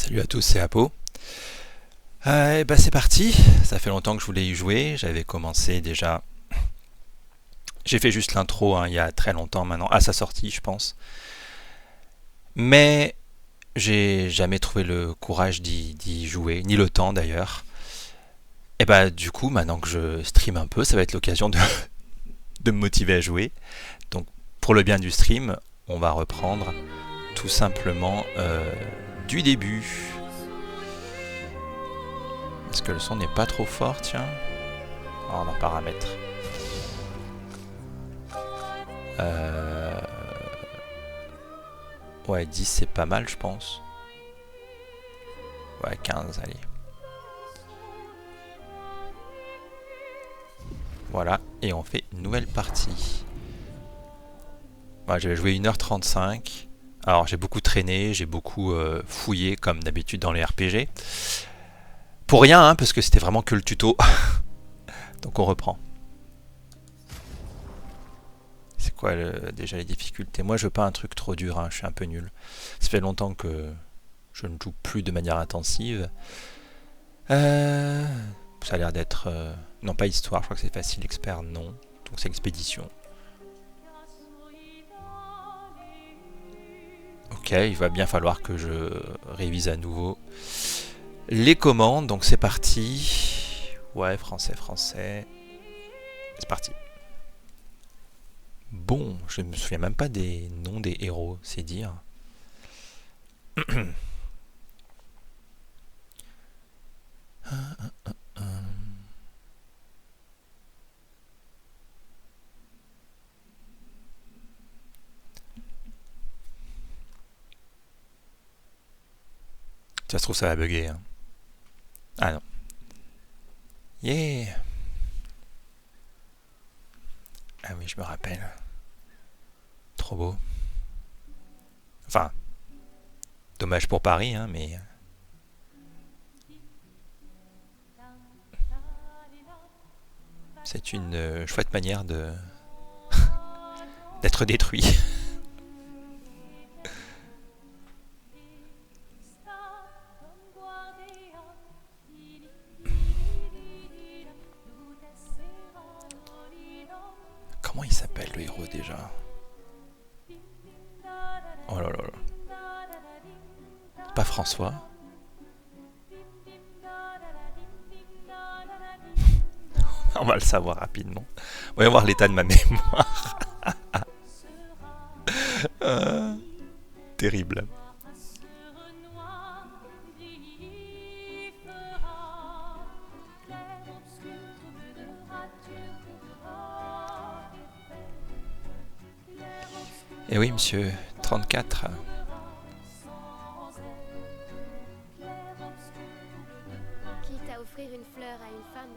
Salut à tous, c'est Apo. Et bah c'est parti, ça fait longtemps que je voulais y jouer, j'avais commencé déjà... J'ai fait juste l'intro il y a très longtemps maintenant, à sa sortie je pense. Mais j'ai jamais trouvé le courage d'y jouer, ni le temps d'ailleurs. Et bah du coup, maintenant que je stream un peu, ça va être l'occasion de me motiver à jouer. Donc pour le bien du stream, on va reprendre tout simplement du début. Est-ce que le son n'est pas trop fort, tiens? Oh, dans paramètres. Euh... Ouais, 10 c'est pas mal, je pense. Ouais, 15, allez. Voilà, et on fait une nouvelle partie. Ouais, j'avais joué 1h35. Alors, j'ai beaucoup traîné, j'ai beaucoup fouillé, comme d'habitude dans les RPG. Pour rien, hein, parce que c'était vraiment que le tuto. Donc on reprend. C'est quoi déjà les difficultés? Moi, je veux pas un truc trop dur, hein, je suis un peu nul. Ça fait longtemps que je ne joue plus de manière intensive. Ça a l'air d'être... Non, pas histoire, je crois que c'est facile. Expert, non. Donc c'est expédition. Ok, il va bien falloir que je révise à nouveau les commandes. Donc c'est parti. Ouais, français, français. C'est parti. Bon, je ne me souviens même pas des noms des héros, c'est dire. Ça se trouve, ça va bugger. Hein. Ah non. Yeah. Ah oui, je me rappelle. Trop beau. Enfin, dommage pour Paris, hein, mais... C'est une chouette manière de d'être détruit. Comment il s'appelle le héros déjà? Oh là là là. Pas François. On va le savoir rapidement. Voyons voir l'état de ma mémoire. Euh, terrible. Eh oui, monsieur, 34. Quitte à offrir une fleur à une femme,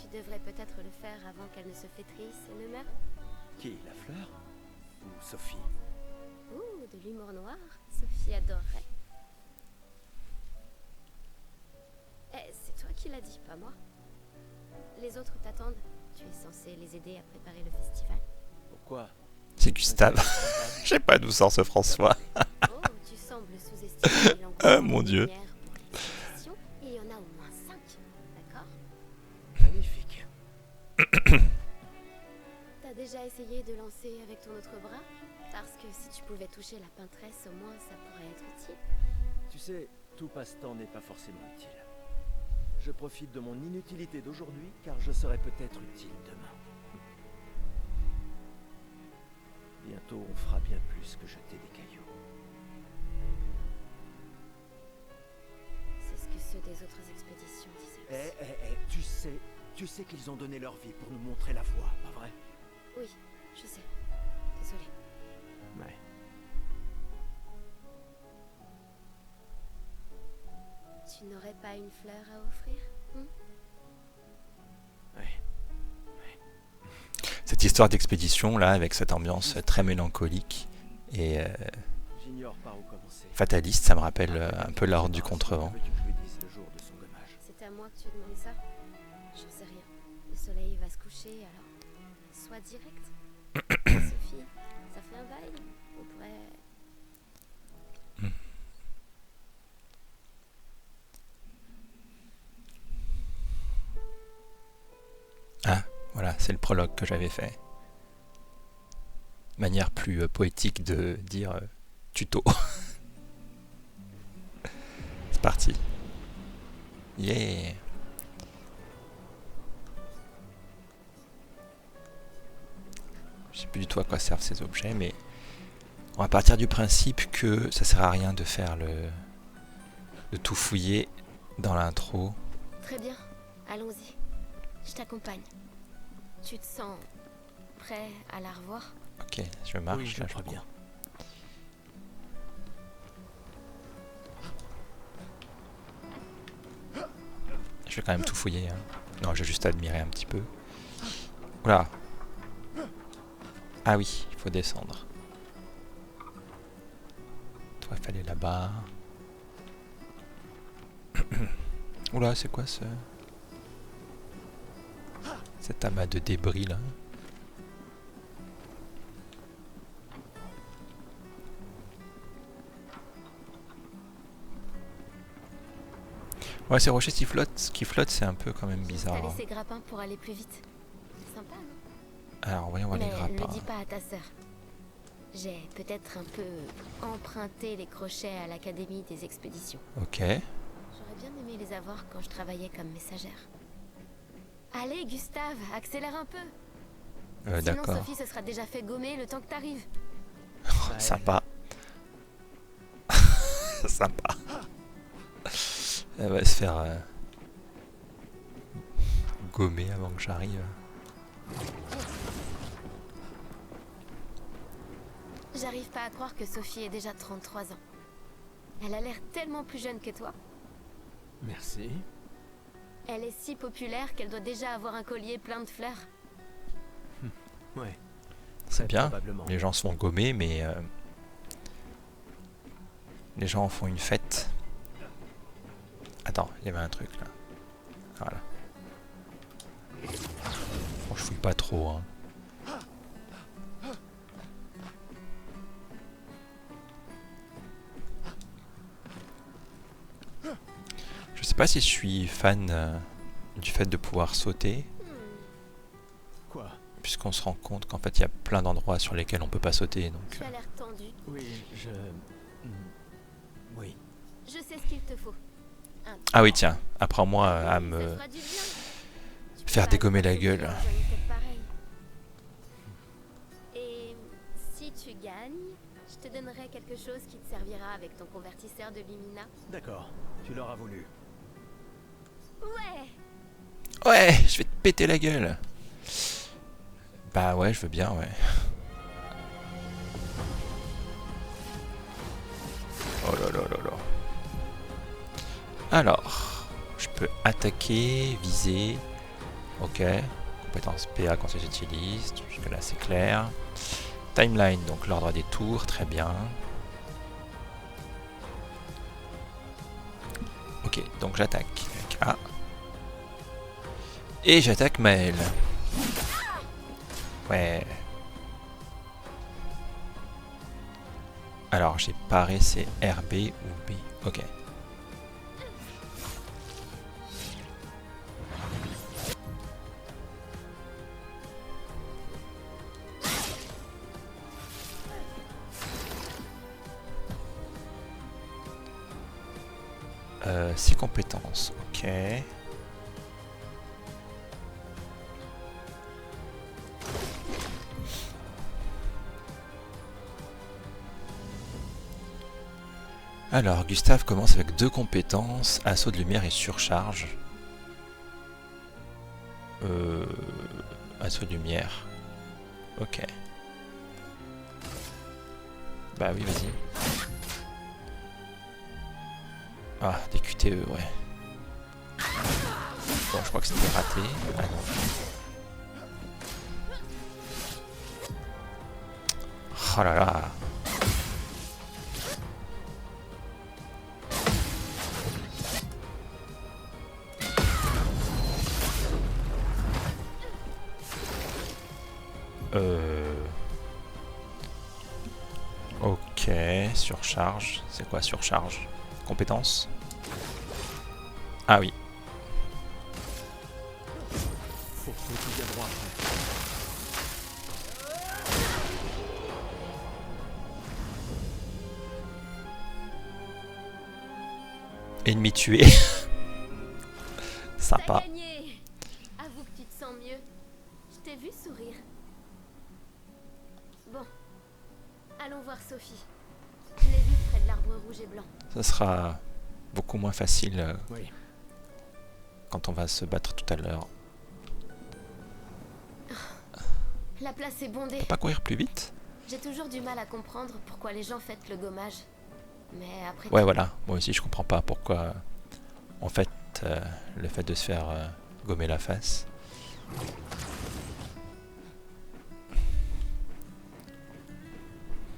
tu devrais peut-être le faire avant qu'elle ne se flétrisse et ne meure. Qui, la fleur? Ou Sophie? Ouh, de l'humour noir, Sophie adorerait. Eh, c'est toi qui l'as dit, pas moi. Les autres t'attendent. Tu es censé les aider à préparer le festival. Pourquoi? C'est Gustave. Je sais pas d'où sort ce François. Oh, tu sembles sous-estimer l'engouement Mon des Dieu. lumières pour les expositions. Il y en a au moins 5, d'accord? Magnifique. T'as déjà essayé de lancer avec ton autre bras? Parce que si tu pouvais toucher la peintresse, au moins ça pourrait être utile. Tu sais, tout passe-temps n'est pas forcément utile. Je profite de mon inutilité d'aujourd'hui car je serai peut-être utile demain. Bientôt on fera bien plus que jeter des cailloux. C'est ce que ceux des autres expéditions disaient aussi. Tu sais qu'ils ont donné leur vie pour nous montrer la voie, pas vrai? Oui, je sais. Désolée. Ouais. Tu n'aurais pas une fleur à offrir? Ouais. Cette histoire d'expédition, là, avec cette ambiance très mélancolique et J'ignore par où commencer. fataliste, ça me rappelle un peu la Horde du Contrevent. Que veux-tu que je lui dise le jour de son gommage? C'est à moi que tu demandes ça? J'en sais rien. Le soleil va se coucher, alors... Sois direct. Sophie, ça fait un bail. On pourrait... Voilà, c'est le prologue que j'avais fait. Manière plus poétique de dire tuto. C'est parti. Yeah. Je sais plus du tout à quoi servent ces objets, mais on va partir du principe que ça sert à rien de faire de tout fouiller dans l'intro. Très bien, allons-y. Je t'accompagne. Tu te sens prêt à la revoir? Ok, je marche. Oui, je là, crois cours. bien. Je vais quand même tout fouiller. Hein. Non, j'ai juste admiré un petit peu. Oula. Ah oui, il faut descendre. Toi, il fallait là-bas. Oula, c'est quoi ce... cet amas de débris là? Ouais, ces rochers qui flottent, c'est un peu quand même bizarre. T'as Hein. laissé grappin pour aller plus vite. C'est sympa, non? Alors, voyons voir les Mais grappins. le dis pas à ta sœur. J'ai peut-être un peu emprunté les crochets à l'académie des expéditions. Ok. J'aurais bien aimé les avoir quand je travaillais comme messagère. Allez, Gustave, accélère un peu. Sinon, D'accord. Sophie se sera déjà fait gommer le temps que t'arrives. Ouais. Sympa. Sympa. Elle va se faire gommer avant que j'arrive. J'arrive pas à croire que Sophie ait déjà 33 ans. Elle a l'air tellement plus jeune que toi. Merci. Elle est si populaire qu'elle doit déjà avoir un collier plein de fleurs. Ouais. C'est Très bien. probablement. Les gens se font gommer, mais les gens en font une fête. Attends, il y avait un truc là. Voilà. Bon, je fouille pas trop. Hein. Je sais pas si je suis fan du fait de pouvoir sauter, Quoi? puisqu'on se rend compte qu'en fait il y a plein d'endroits sur lesquels on peut pas sauter. Donc, Tu as l'air tendu. Oui, je... Oui. Je sais ce qu'il te faut. Ah oui, tiens, apprends-moi à Ça me fera du bien. Tu peux faire pas dégommer aller la dans gueule. une tête pareille. Et si tu gagnes, je te donnerai quelque chose qui te servira avec ton convertisseur de Lumina. D'accord. Tu l'auras voulu. Ouais. Ouais, je vais te péter la gueule. Bah ouais, je veux bien, ouais. Oh là là là là. Alors, je peux attaquer, viser. Ok. Compétence PA quand ça s'utilise. Jusque là c'est clair. Timeline, donc l'ordre des tours, très bien. Ok, donc j'attaque avec A. Et j'attaque Maël. Ouais. Alors j'ai paré, c'est RB ou B. Ok. Six compétences, ok. Alors, Gustave commence avec 2 compétences, assaut de lumière et surcharge. Assaut de lumière. Ok. Bah oui, vas-y. Ah, des QTE, ouais. Bon, je crois que c'était raté. Ah non. Oh là là. Ok, surcharge. C'est quoi surcharge? Compétence? Ah oui. Faut tout bien droit. Ennemi tué. T'as Sympa. gagné. Avoue que tu te sens mieux. Je t'ai vu sourire. Bon, allons voir Sophie. Je l'ai vue près de l'arbre rouge et blanc. Ça sera beaucoup moins facile Oui. quand on va se battre tout à l'heure. La place est On bondée. peut pas courir plus vite? J'ai toujours du mal à comprendre pourquoi les gens fêtent le gommage. Mais après Ouais, tout, voilà. Moi aussi, je comprends pas pourquoi on fête le fait de se faire gommer la face.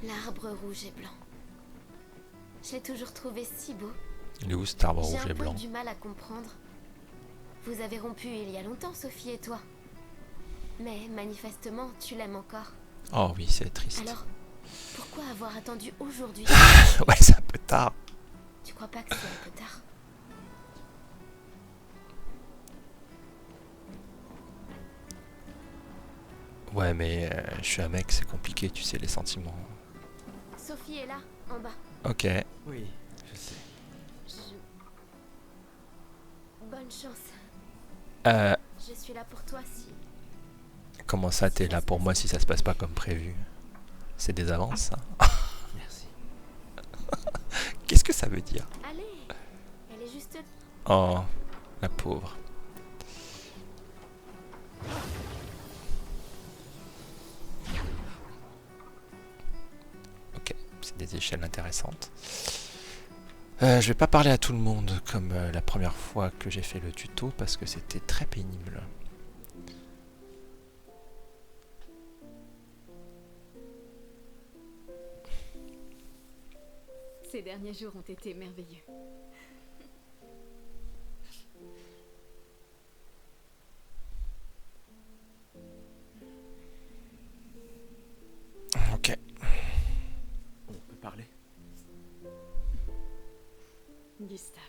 l'arbre rouge et blanc. Je l'ai toujours trouvé si beau. Il est où cet arbre J'ai rouge un et peu blanc? du mal à comprendre. Vous avez rompu il y a longtemps, Sophie et toi. Mais manifestement, tu l'aimes encore. Oh oui, c'est triste. Alors, pourquoi avoir attendu aujourd'hui? Ouais, c'est un peu tard. Tu crois pas que c'est un peu tard? Ouais, mais je suis un mec, c'est compliqué, tu sais, les sentiments. Sophie est là, en bas. Ok. Oui, je sais. Bonne chance. Euh, Je suis là pour toi si... comment ça, t'es là pour moi si ça se passe pas comme prévu? C'est des avances, ça? Merci. Qu'est-ce que ça veut dire? Allez, elle est juste... Oh, la pauvre. Ok, c'est des échelles intéressantes. Je vais pas parler à tout le monde comme la première fois que j'ai fait le tuto parce que c'était très pénible. Ces derniers jours ont été merveilleux. Ok. On peut parler? Gustave.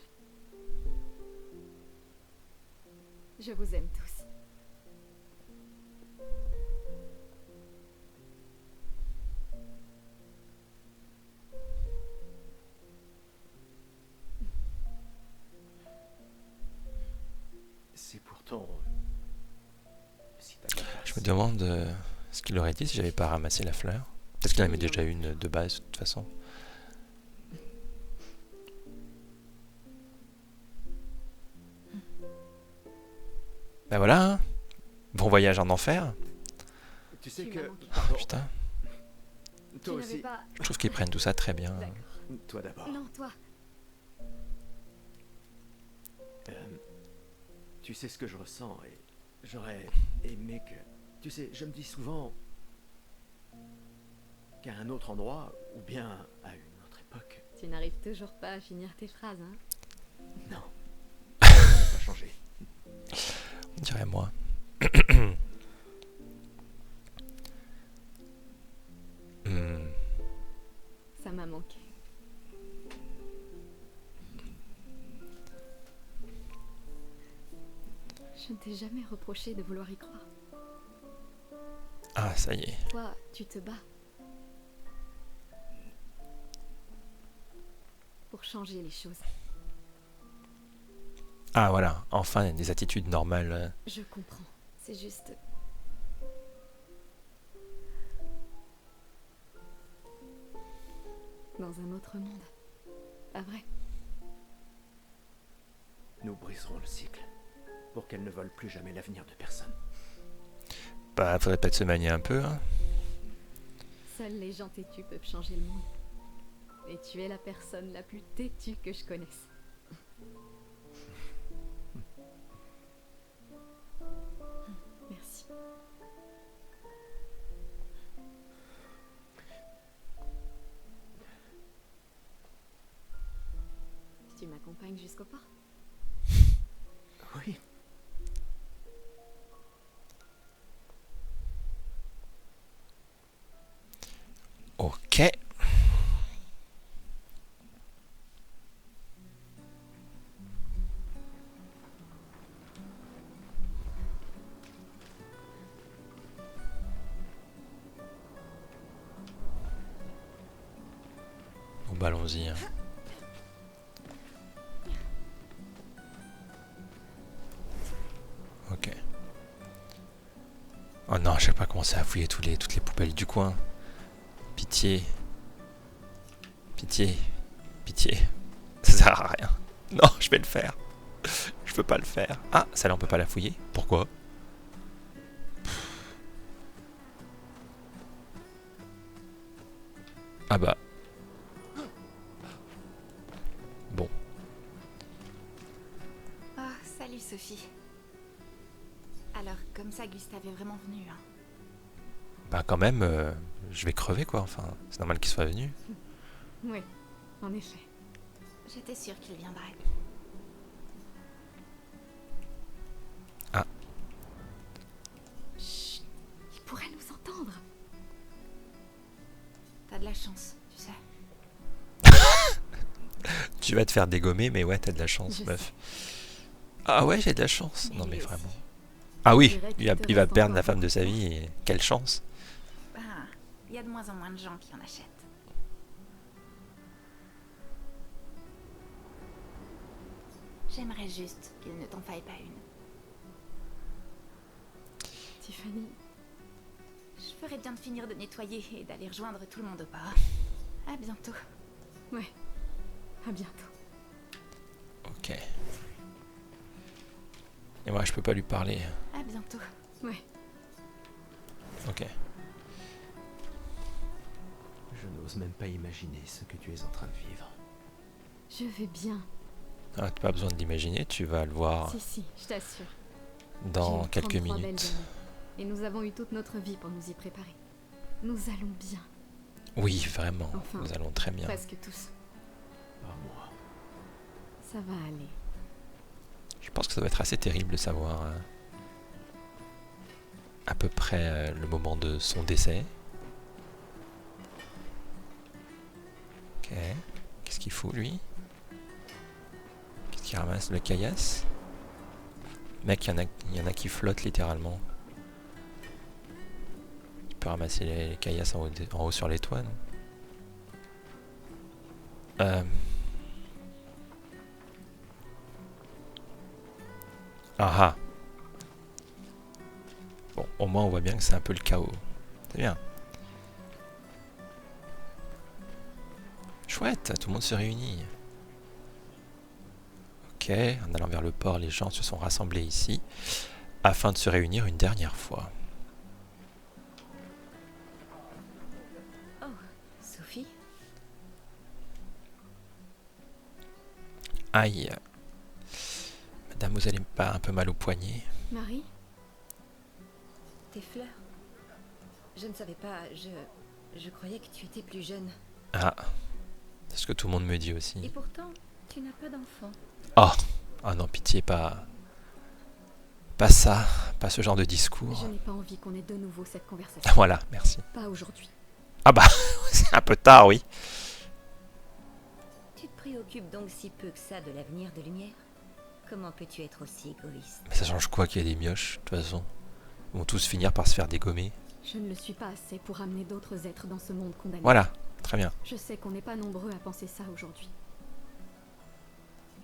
Je vous aime tous. C'est pourtant... Si t'as Je me demande ce qu'il aurait dit si j'avais pas ramassé la fleur. Peut-être qu'il en avait déjà une de base de toute façon. Ben voilà, hein. Bon voyage en enfer. Tu sais Tu que... m'as manqué. Pardon, Putain, toi Tu n'avais aussi. pas... je trouve qu'ils prennent tout ça très bien. D'accord. Toi d'abord. Non, toi. Tu sais ce que je ressens et j'aurais aimé que... Tu sais, je me dis souvent qu'à un autre endroit, ou bien à une autre époque... Tu n'arrives toujours pas à finir tes phrases, hein? Non. Ça n'a pas changé. On dirait moi. Hmm. Ça m'a manqué. Je ne t'ai jamais reproché de vouloir y croire. Ah, ça y est. Toi, tu te bats. Pour changer les choses. Ah voilà, enfin des attitudes normales. Je comprends. C'est juste... Dans un autre monde. Pas vrai? Nous briserons le cycle pour qu'elle ne vole plus jamais l'avenir de personne. Bah, faudrait peut-être se manier un peu, hein. Seuls les gens têtus peuvent changer le monde. Et tu es la personne la plus têtue que je connaisse. Merci. Tu m'accompagnes jusqu'au port? Oui. Ok. Bon bah allons-y, hein. commencer à fouiller toutes les poubelles du coin. Pitié. Pitié. Pitié. Ça sert à rien. Non, je vais le faire. Je peux pas le faire. Ah, celle-là, on peut pas la fouiller. Pourquoi? Ah bah. Bon. Oh, salut Sophie. Alors, comme ça, Gustave est vraiment venu, hein. Bah quand même, je vais crever quoi. Enfin, c'est normal qu'il soit venu. Oui, en effet. J'étais sûre qu'il viendrait. Chut, il pourrait nous entendre. T'as de la chance, tu sais. Tu vas te faire dégommer, mais ouais, t'as de la chance, Je meuf. Ah ouais, j'ai de la chance. Non mais lui aussi. vraiment. Ah oui, dirait qu'il te il va reste perdre encore la femme de beaucoup sa de vie et quelle chance. Ben, il y a de moins en moins de gens qui en achètent. J'aimerais juste qu'il ne t'en faille pas une. Tiffany, Je ferais bien de finir de nettoyer et d'aller rejoindre tout le monde au port. À bientôt. ouais, à bientôt. Ok. Et moi, je peux pas lui parler. À bientôt. Ouais, Ok. Je n'ose même pas imaginer ce que tu es en train de vivre. je vais bien. Ah, t'as pas besoin de l'imaginer, tu vas le voir Si, je t'assure. dans J'ai eu quelques 33 belles minutes. années, et nous avons eu toute notre vie pour nous y préparer. Nous allons bien, Oui, vraiment. Enfin, Nous allons très bien. presque tous. Pas moi. Ça va aller. Je pense que ça va être assez terrible de savoir à peu près le moment de son décès. Ok. Qu'est-ce qu'il fout lui? Qu'est-ce qu'il ramasse? Le caillasse? Mec, il y en a qui flottent littéralement. Tu peux ramasser les caillasses en haut sur les toits, non? Ah ah. Bon, au moins on voit bien que c'est un peu le chaos. C'est bien. Chouette, tout le monde se réunit. Ok, en allant vers le port, les gens se sont rassemblés ici afin de se réunir une dernière fois. Sophie? Aïe. Madame, vous allez pas un peu mal au poignet? Marie, Tes fleurs? Je ne savais pas, je croyais que tu étais plus jeune. Ah, c'est ce que tout le monde me dit Et aussi. pourtant, tu n'as pas d'enfant. Oh, ah non, pitié, pas ça, pas ce genre de discours. je n'ai pas envie qu'on ait de nouveau cette conversation. Voilà, merci. Pas aujourd'hui. Ah bah, c'est un peu tard, oui. Tu te préoccupes donc si peu que ça de l'avenir de Lumière? Comment peux-tu être aussi égoïste? Mais ça change quoi qu'il y ait des mioches, de toute façon? Ils vont tous finir par se faire dégommer. Je ne le suis pas assez pour amener d'autres êtres dans ce monde condamné. Voilà, très bien. Je sais qu'on n'est pas nombreux à penser ça aujourd'hui.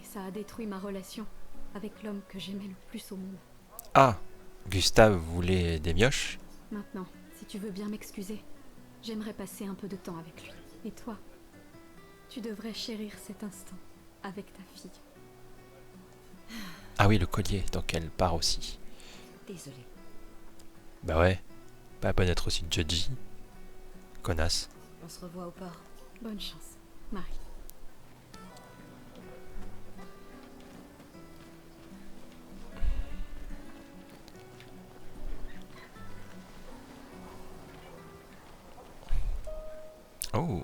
Et ça a détruit ma relation avec l'homme que j'aimais le plus au monde. Ah, Gustave voulait des mioches? Maintenant, si tu veux bien m'excuser, j'aimerais passer un peu de temps avec lui. Et toi, tu devrais chérir cet instant avec ta fille. Ah oui, le collier, donc elle part aussi. Désolée. Bah ouais, pas bonne d'être aussi judgy. Connasse. On se revoit au port. Bonne chance, Marie. Oh.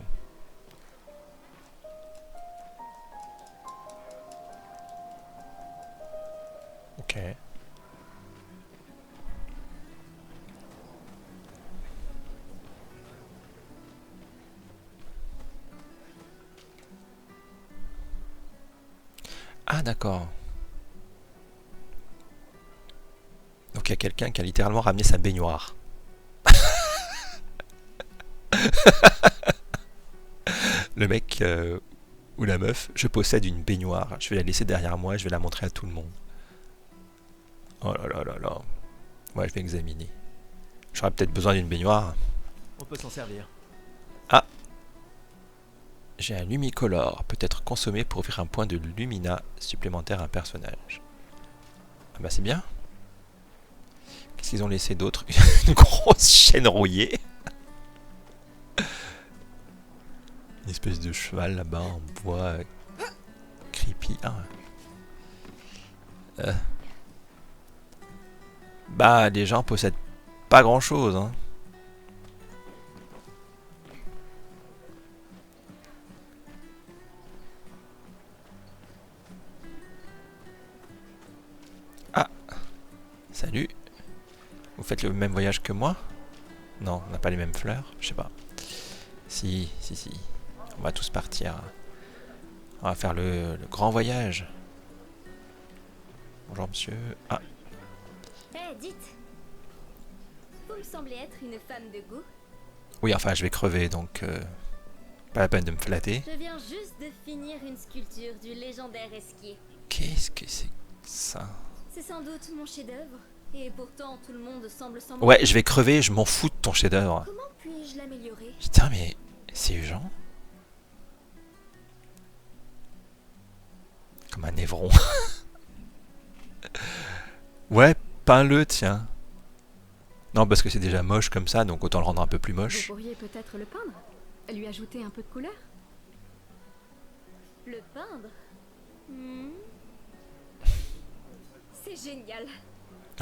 Ok. Ah d'accord. Donc il y a quelqu'un qui a littéralement ramené sa baignoire. Le mec ou la meuf, je possède une baignoire. Je vais la laisser derrière moi et je vais la montrer à tout le monde. Oh là là là là. Ouais, je vais examiner. J'aurais peut-être besoin d'une baignoire. On peut s'en servir. J'ai un Lumicolor, peut être consommé pour offrir un point de Lumina supplémentaire à un personnage. Ah bah c'est bien. Qu'est-ce qu'ils ont laissé d'autre? Une grosse chaîne rouillée. Une espèce de cheval là-bas en bois creepy. Ah. Bah les gens possèdent pas grand-chose, hein. Salut. Vous faites le même voyage que moi? Non, on n'a pas les mêmes fleurs, je sais pas. Si. On va tous partir. On va faire le grand voyage. Bonjour monsieur. Ah, Eh, dites. Vous me semblez être une femme de goût. oui, enfin je vais crever donc pas la peine de me flatter. Je viens juste de finir une sculpture du légendaire esquier. Qu'est-ce que c'est que ça? C'est sans doute mon chef-d'œuvre. Et pourtant, tout le monde semble s'en Ouais, je vais crever, je m'en fous de ton chef-d'œuvre. Comment puis-je l'améliorer? Putain, mais c'est urgent. Comme un évron. Ouais, peins-le, tiens. Non, parce que c'est déjà moche comme ça, donc autant le rendre un peu plus Vous moche. pourriez peut-être le peindre? Lui ajouter un peu de couleur? Le peindre? C'est génial.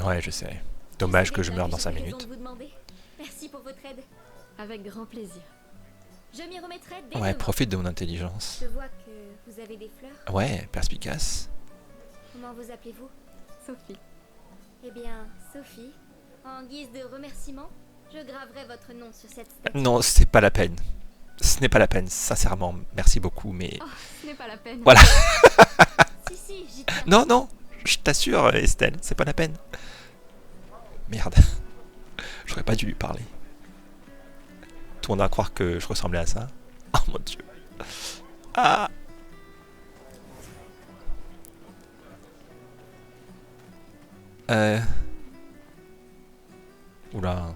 Ouais, je sais. Dommage que je meure dans 5 J'avais minutes. raison de vous demander. Merci pour votre aide. Avec grand plaisir. Je m'y remettrai dès Ouais, demain. profite de mon intelligence. Je vois que vous avez des fleurs. Ouais, perspicace. Comment vous appelez-vous? Sophie. Eh bien, Sophie, en guise de remerciement, je graverai votre nom sur cette statue. Non, c'est pas la peine. Ce n'est pas la peine, sincèrement. Merci beaucoup, mais... Oh, ce n'est pas la peine. Voilà. Si, j'y tiens. Non, je t'assure, Estelle, c'est pas la peine. Merde. J'aurais pas dû lui parler. Tout le monde va croire que je ressemblais à ça. Oh mon dieu. Ah. Oula.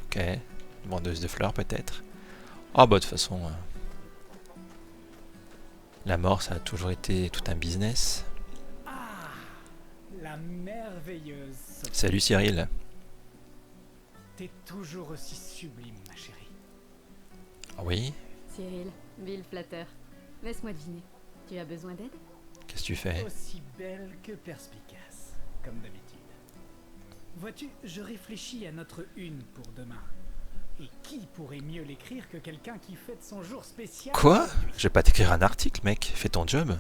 Ok. Vendeuse de fleurs peut-être. Oh bah de toute façon... la mort ça a toujours été tout un business. Ah, la merveilleuse Sophie. Salut Cyril. T'es toujours aussi sublime, ma chérie. Oui, Cyril, vil flatteur. Laisse-moi deviner. Tu as besoin d'aide? qu'est-ce que tu fais? Aussi belle que perspicace, comme d'habitude. Vois-tu, je réfléchis à notre une pour demain. Et qui pourrait mieux l'écrire que quelqu'un qui fête son jour spécial? Quoi? aujourd'hui? Je vais pas t'écrire un article mec, fais ton job.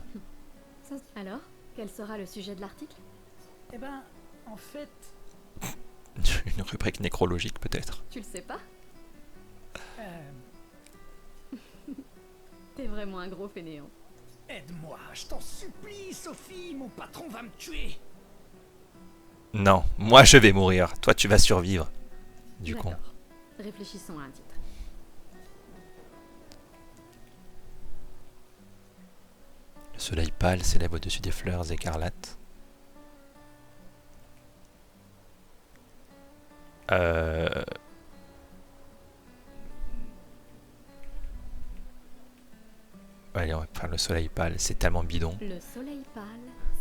Alors, quel sera le sujet de l'article? Eh ben, en fait, Une rubrique nécrologique peut-être. Tu le sais pas? euh, T'es vraiment un gros fainéant. aide-moi, je t'en supplie, Sophie, mon patron va me tuer. Non, moi je vais mourir, toi tu vas survivre. Du con. D'accord. Réfléchissons à un titre. Le soleil pâle s'élève au-dessus des fleurs écarlates. Allez, on va faire le soleil pâle, c'est tellement bidon. Le soleil pâle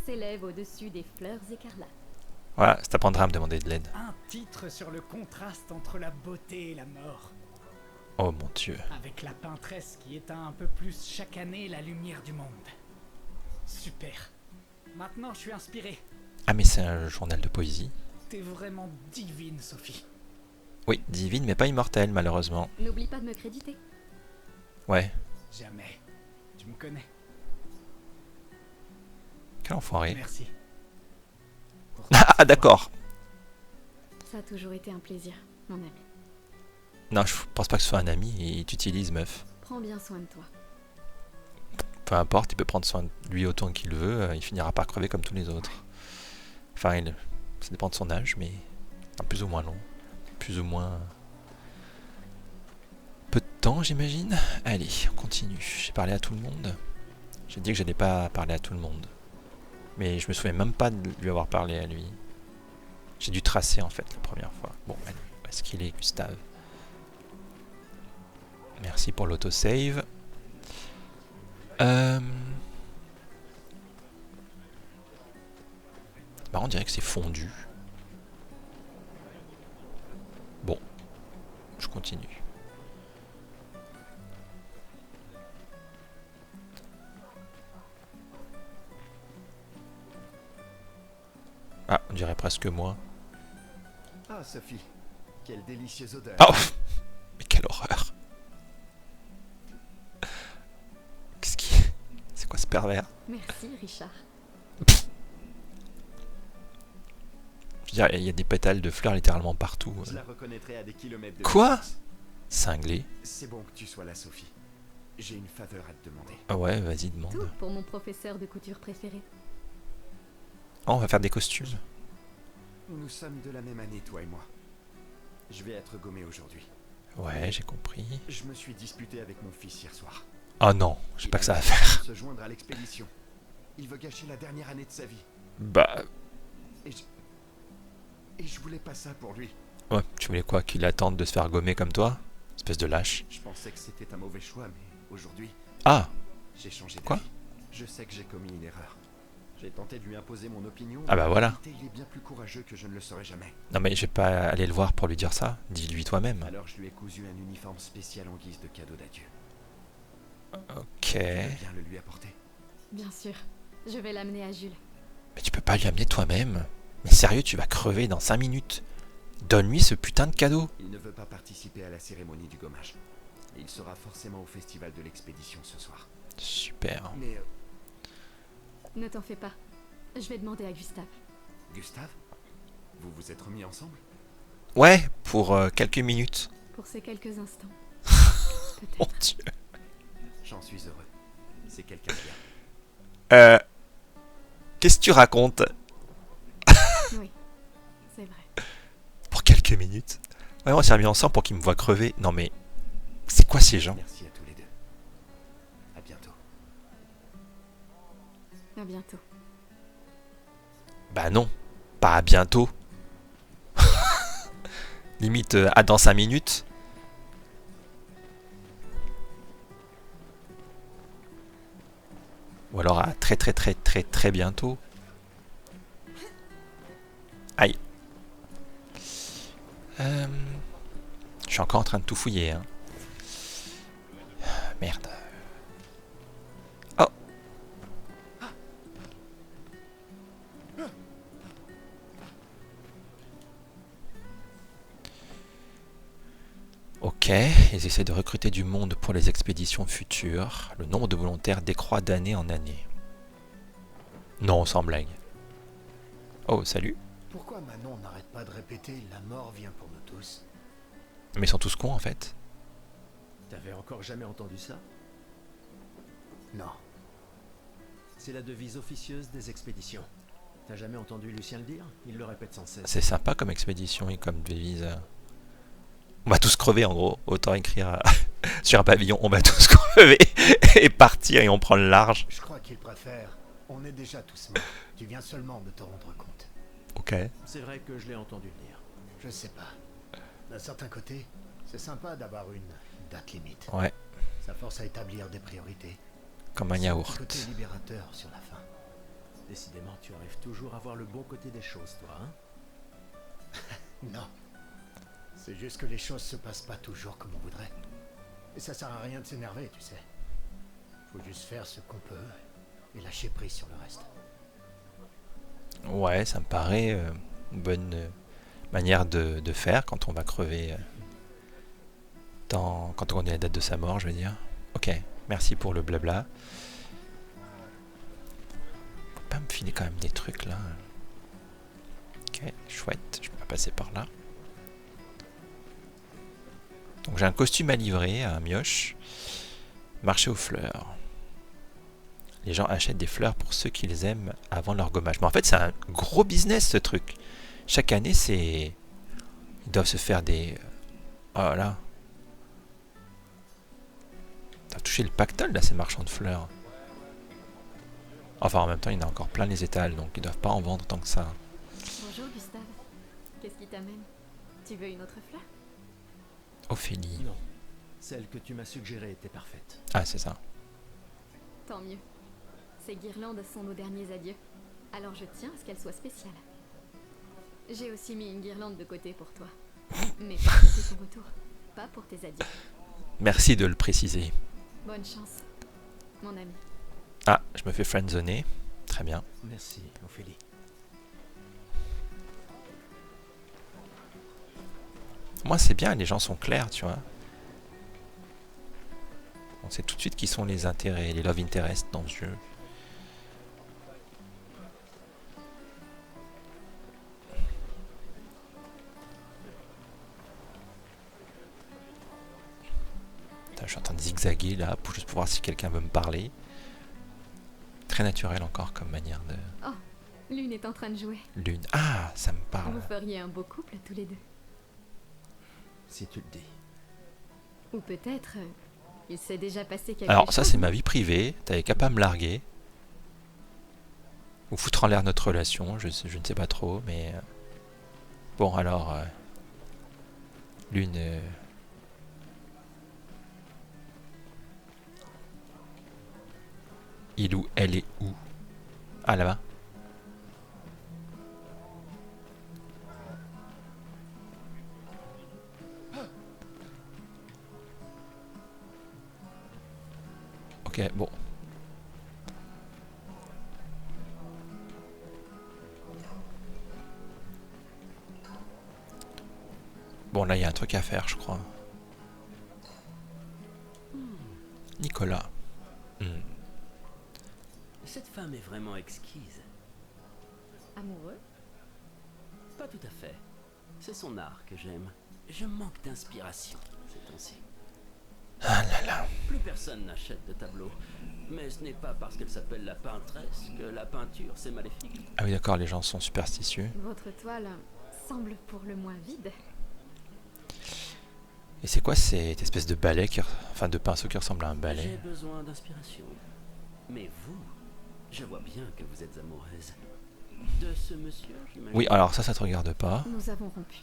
s'élève au-dessus des fleurs écarlates. Voilà, ça t'apprendra à me demander de l'aide. Un titre sur le contraste entre la beauté et la mort. Oh mon dieu. Avec la peintresse qui éteint un peu plus chaque année la lumière du monde. Super. Maintenant, je suis inspiré. Ah mais c'est un journal de poésie. T'es vraiment divine, Sophie. Oui, divine mais pas immortelle malheureusement. N'oublie pas de me créditer. Ouais, Jamais. Tu me connais. quel enfoiré. Merci. Pour Ah d'accord. Ça a toujours été un plaisir, mon ami. Non, je pense pas que ce soit un ami et il t'utilise meuf. Prends bien soin de toi. Peu importe, il peut prendre soin de lui autant qu'il veut, il finira par crever comme tous les autres. Enfin, ça dépend de son âge, mais plus ou moins long. Plus ou moins... peu de temps, j'imagine. Allez, on continue. J'ai parlé à tout le monde. J'ai dit que j'allais pas parler à tout le monde. Mais je me souviens même pas de lui avoir parlé à lui. J'ai dû tracer en fait la première fois. Bon, allez, où est-ce qu'il est, Gustave? Merci pour l'autosave. Bah, on dirait que c'est fondu. Bon, je continue. Ah, on dirait presque moi. Ah, Sophie, quelle délicieuse odeur. Oh, mais quelle horreur. Qu'est-ce qui... C'est quoi ce pervers? Merci, Richard. Je veux dire, il y a des pétales de fleurs littéralement partout. Je la reconnaîtrai à des kilomètres de Quoi? distance. Cinglé. C'est bon que tu sois là, Sophie. J'ai une faveur à te demander. Ah ouais, vas-y, Tout demande. pour mon professeur de couture préféré. Oh, on va faire des costumes. Nous sommes de la même année, toi et moi. Je vais être gommé aujourd'hui. Ouais, j'ai compris. Je me suis disputé avec mon fils hier soir. Oh non, j'ai pas que ça à Il a faire. décidé de se joindre à l'expédition. Il veut gâcher la dernière année de sa vie. Bah, Et je voulais pas ça pour lui. ouais, tu voulais quoi? Qu'il attende de se faire gommer comme toi? Espèce de lâche. Je pensais que c'était un mauvais choix, mais aujourd'hui, Ah, j'ai changé Quoi? d'avis. Je sais que j'ai commis une erreur. J'ai tenté de lui imposer mon opinion. Ah bah mais en voilà. réalité, il est bien plus courageux que je ne le serais jamais. non mais je vais pas aller le voir pour lui dire ça. Dis-lui toi-même. Alors je lui ai cousu un uniforme spécial en guise de cadeau d'adieu. Ok. Je veux bien le lui apporter. Bien sûr. Je vais l'amener à Jules. Mais tu peux pas lui amener toi-même. Mais sérieux, tu vas crever dans 5 minutes. Donne-lui ce putain de cadeau. Il ne veut pas participer à la cérémonie du gommage. Et il sera forcément au festival de l'expédition ce soir. Super. Mais Ne t'en fais pas. Je vais demander à Gustave. Gustave, vous vous êtes remis ensemble? Ouais, pour quelques minutes. Pour ces quelques instants. Mon Peut-être. Dieu. J'en suis heureux. C'est quelqu'un de bien. Qu'est-ce que tu racontes? Oui. C'est vrai. Pour quelques minutes. Ouais, on s'est remis ensemble pour qu'il me voit crever. Non mais, c'est quoi ces gens? Merci à tous les deux. À bientôt. À bientôt. Bah non, pas à bientôt. Limite à dans 5 minutes. Ou alors à très très très très très bientôt. Aïe. Je suis encore en train de tout fouiller. Hein. Merde. Oh. Ok, ils essaient de recruter du monde pour les expéditions futures. Le nombre de volontaires décroît d'année en année. Non, sans blague. Oh, salut. Pourquoi Manon n'arrête pas de répéter « la mort vient pour nous tous Mais ils sont tous cons en fait. T'avais encore jamais entendu ça? » Non. C'est la devise officieuse des expéditions. T'as jamais entendu Lucien le dire? Il le répète sans cesse. C'est sympa comme expédition et comme devise. On va tous crever en gros. Autant écrire sur un pavillon, on va tous crever et partir et on prend le large. Je crois qu'il préfère « on est déjà tous morts, tu viens seulement de te rendre compte Ok. C'est vrai que je l'ai entendu dire. ». Je sais pas. D'un certain côté, c'est sympa d'avoir une date limite. Ouais, Ça force à établir des priorités. comme un C'est yaourt. le côté libérateur sur la fin. Décidément, tu arrives toujours à voir le bon côté des choses, toi, hein? Non. C'est juste que les choses se passent pas toujours comme on voudrait. Et ça sert à rien de s'énerver, tu sais. Faut juste faire ce qu'on peut et lâcher prise sur le reste. Ouais, ça me paraît une bonne manière de faire quand on va crever. Quand on est à la date de sa mort, je veux dire. Ok, merci pour le blabla. Faut pas me filer quand même des trucs là. Ok, chouette, je peux pas passer par là. Donc j'ai un costume à livrer à Mioche. Marché aux fleurs. Les gens achètent des fleurs pour ceux qu'ils aiment avant leur gommage. Mais en fait, c'est un gros business ce truc. Chaque année, c'est... Ils doivent se faire des... Oh là. Ils doivent toucher le pactole là, ces marchands de fleurs. Enfin, en même temps, il y en a encore plein les étals, donc ils doivent pas en vendre tant que ça. Bonjour, Gustave. Qu'est-ce qui t'amène? Tu veux une autre fleur? Ophélie. Non. Celle que tu m'as suggérée était parfaite. Ah, c'est ça. Tant mieux. Ces guirlandes sont nos derniers adieux. Alors je tiens à ce qu'elles soient spéciales. J'ai aussi mis une guirlande de côté pour toi. Mais pas pour ton retour. Pas pour tes adieux. Merci de le préciser. Bonne chance, mon ami. Ah, je me fais friendzoner. Très bien. Merci, Ophélie. Moi, c'est bien, les gens sont clairs, tu vois. On sait tout de suite qui sont les intérêts, les love interests dans ce jeu. Putain, je suis en train de zigzaguer là, pour juste pour voir si quelqu'un veut me parler. Très naturel encore comme manière de... Oh, Lune est en train de jouer. Lune. Ah, ça me parle. Vous feriez un beau couple tous les deux. Si tu le dis. Ou peut-être, il s'est déjà passé quelque Alors chose. ça c'est ma vie privée, t'avais qu'à pas me larguer. Ou foutre en l'air notre relation, je ne sais pas trop, mais... Bon alors... Lune... Il ou elle est où? Ah là-bas. Ok, bon. Bon, là, il y a un truc à faire, je crois. Nicolas. Cette femme est vraiment exquise. Amoureux? Pas tout à fait. C'est son art que j'aime. Je manque d'inspiration ces temps-ci. Ah là là. Plus personne n'achète de tableaux. Mais ce n'est pas parce qu'elle s'appelle la peintresse que la peinture c'est maléfique. Ah oui, d'accord, les gens sont superstitieux. Votre toile semble pour le moins vide. Et c'est quoi cette espèce de balai qui... Enfin, de pinceau qui ressemble à un J'ai balai? besoin d'inspiration. Mais vous, je vois bien que vous êtes amoureuse. De ce monsieur, j'imagine. Oui, alors ça te regarde pas. Nous avons rompu.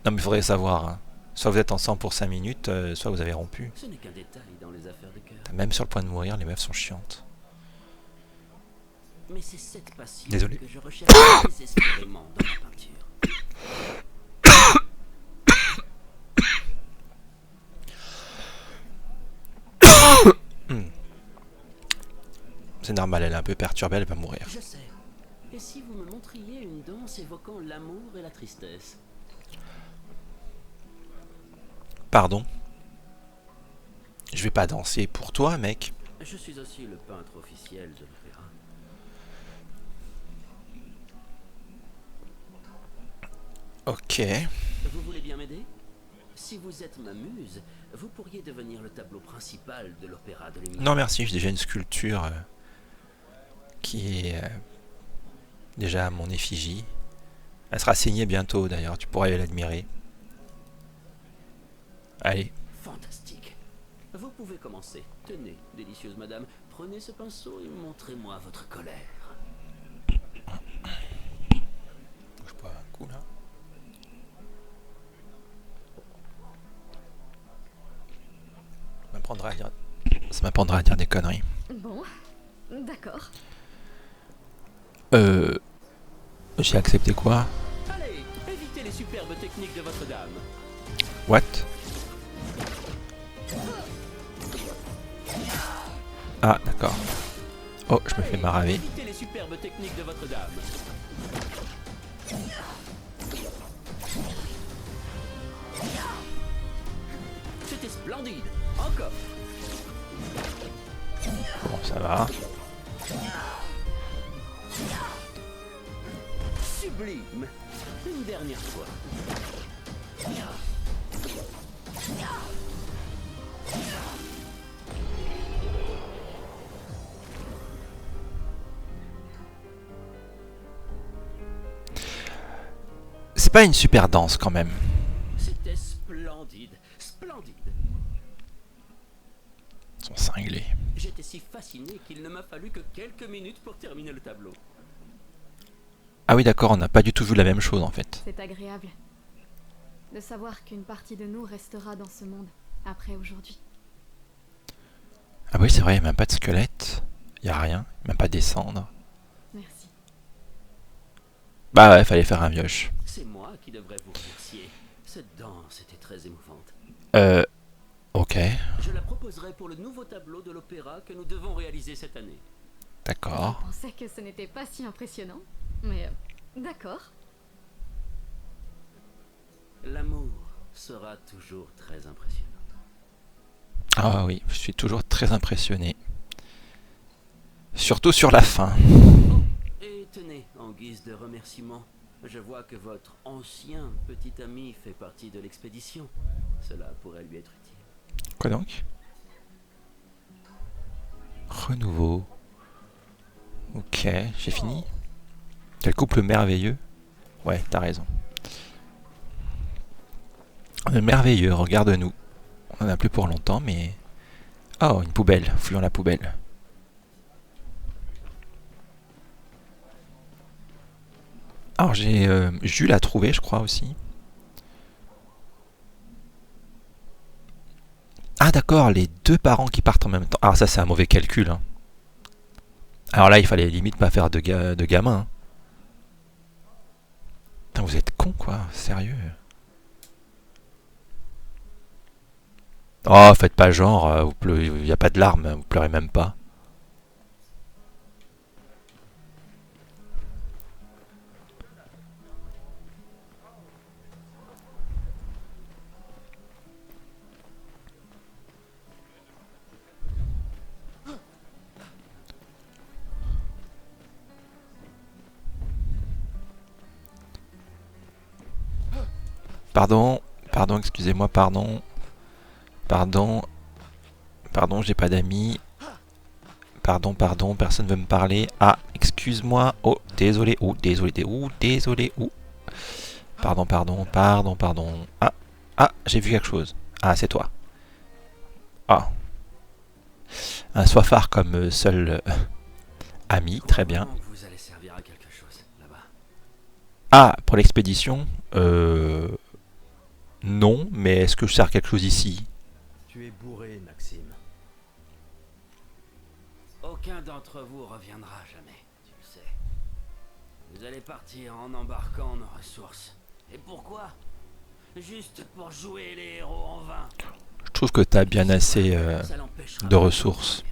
Non, mais il faudrait savoir, hein. Soit vous êtes ensemble pour 5 minutes, soit vous avez rompu. Ce n'est qu'un détail dans les affaires de cœur. Même sur le point de mourir, les meufs sont chiantes. Mais c'est cette passion Désolé. que je recherche désespérément dans la peinture. C'est normal, elle est un peu perturbée, elle va mourir. Je sais. Et si vous me montriez une danse évoquant l'amour et la tristesse? Pardon? Je vais pas danser pour toi, mec. Je suis aussi le peintre officiel de l'opéra. Ok. Vous voulez bien m'aider? Si vous êtes ma muse, vous pourriez devenir le tableau principal de l'opéra de Lumière. Non merci, j'ai déjà une sculpture qui est déjà à mon effigie. Elle sera signée bientôt d'ailleurs, tu pourras aller l'admirer. Allez. Fantastique. Vous pouvez commencer. Tenez, délicieuse madame, prenez ce pinceau et montrez-moi votre colère. Bouge pas un coup là. Ça m'apprendra à dire des conneries. Bon, d'accord. J'ai accepté quoi? Allez, évitez les superbes techniques de votre dame. What? Ah, d'accord. Oh, je me fais maraver. Évitez les superbes techniques de votre dame. C'était splendide. Encore. Bon, ça va. Sublime. Une dernière fois. C'est pas une super danse quand même. C'était splendide. Splendide. Ils sont cinglés. J'étais si fasciné qu'il ne m'a fallu que quelques minutes pour terminer le tableau. Ah oui, d'accord, on n'a pas du tout vu la même chose en fait. C'est agréable de savoir qu'une partie de nous restera dans ce monde après aujourd'hui. Ah oui, c'est vrai, il n'y a même pas de squelette. Il n'y a rien, même pas des cendres. Merci. Bah ouais, fallait faire un mioche. C'est moi qui devrais vous remercier. Cette danse était très émouvante. Ok, Je la proposerai pour le nouveau tableau de l'opéra que nous devons réaliser cette année. d'accord. Je pensais que ce n'était pas si impressionnant, mais d'accord. L'amour sera toujours très impressionnant. Ah oui, je suis toujours très impressionné. Surtout sur la fin. Oh, et tenez, en guise de remerciement, je vois que votre ancien petit ami fait partie de l'expédition. Cela pourrait lui être utile. Quoi donc? Renouveau. Ok, j'ai fini. Quel couple merveilleux. Ouais, t'as raison. On est merveilleux, regarde-nous. On en a plus pour longtemps, mais... Oh, une poubelle. Fouillons la poubelle. Alors, j'ai Jules à trouver, je crois, aussi. Ah, d'accord, les deux parents qui partent en même temps. Ah, ça, c'est un mauvais calcul. Hein. Alors là, il fallait limite pas faire de gamin. Hein. Putain, vous êtes cons, quoi. Sérieux. Oh, faites pas genre, il n'y a pas de larmes, vous pleurez même pas. Pardon, pardon, excusez-moi, pardon. Pardon, pardon, j'ai pas d'amis. Pardon, pardon, personne veut me parler. Ah, excuse-moi. Oh, désolé. Oh, désolé. Oh, désolé. Oh. Pardon, pardon, pardon, pardon. Ah, ah, j'ai vu quelque chose. Ah, c'est toi. Ah. Un soifard comme seul ami, très bien. Probablement que vous allez servir à quelque chose là-bas. Ah, pour l'expédition non, mais est-ce que je sers à quelque chose ici? Tu es bourré, Maxime. Aucun d'entre vous reviendra jamais, tu le sais. Vous allez partir en embarquant nos ressources. Et pourquoi? Juste pour jouer les héros en vain. Je trouve que t'as bien assez Ça l'empêchera de ressources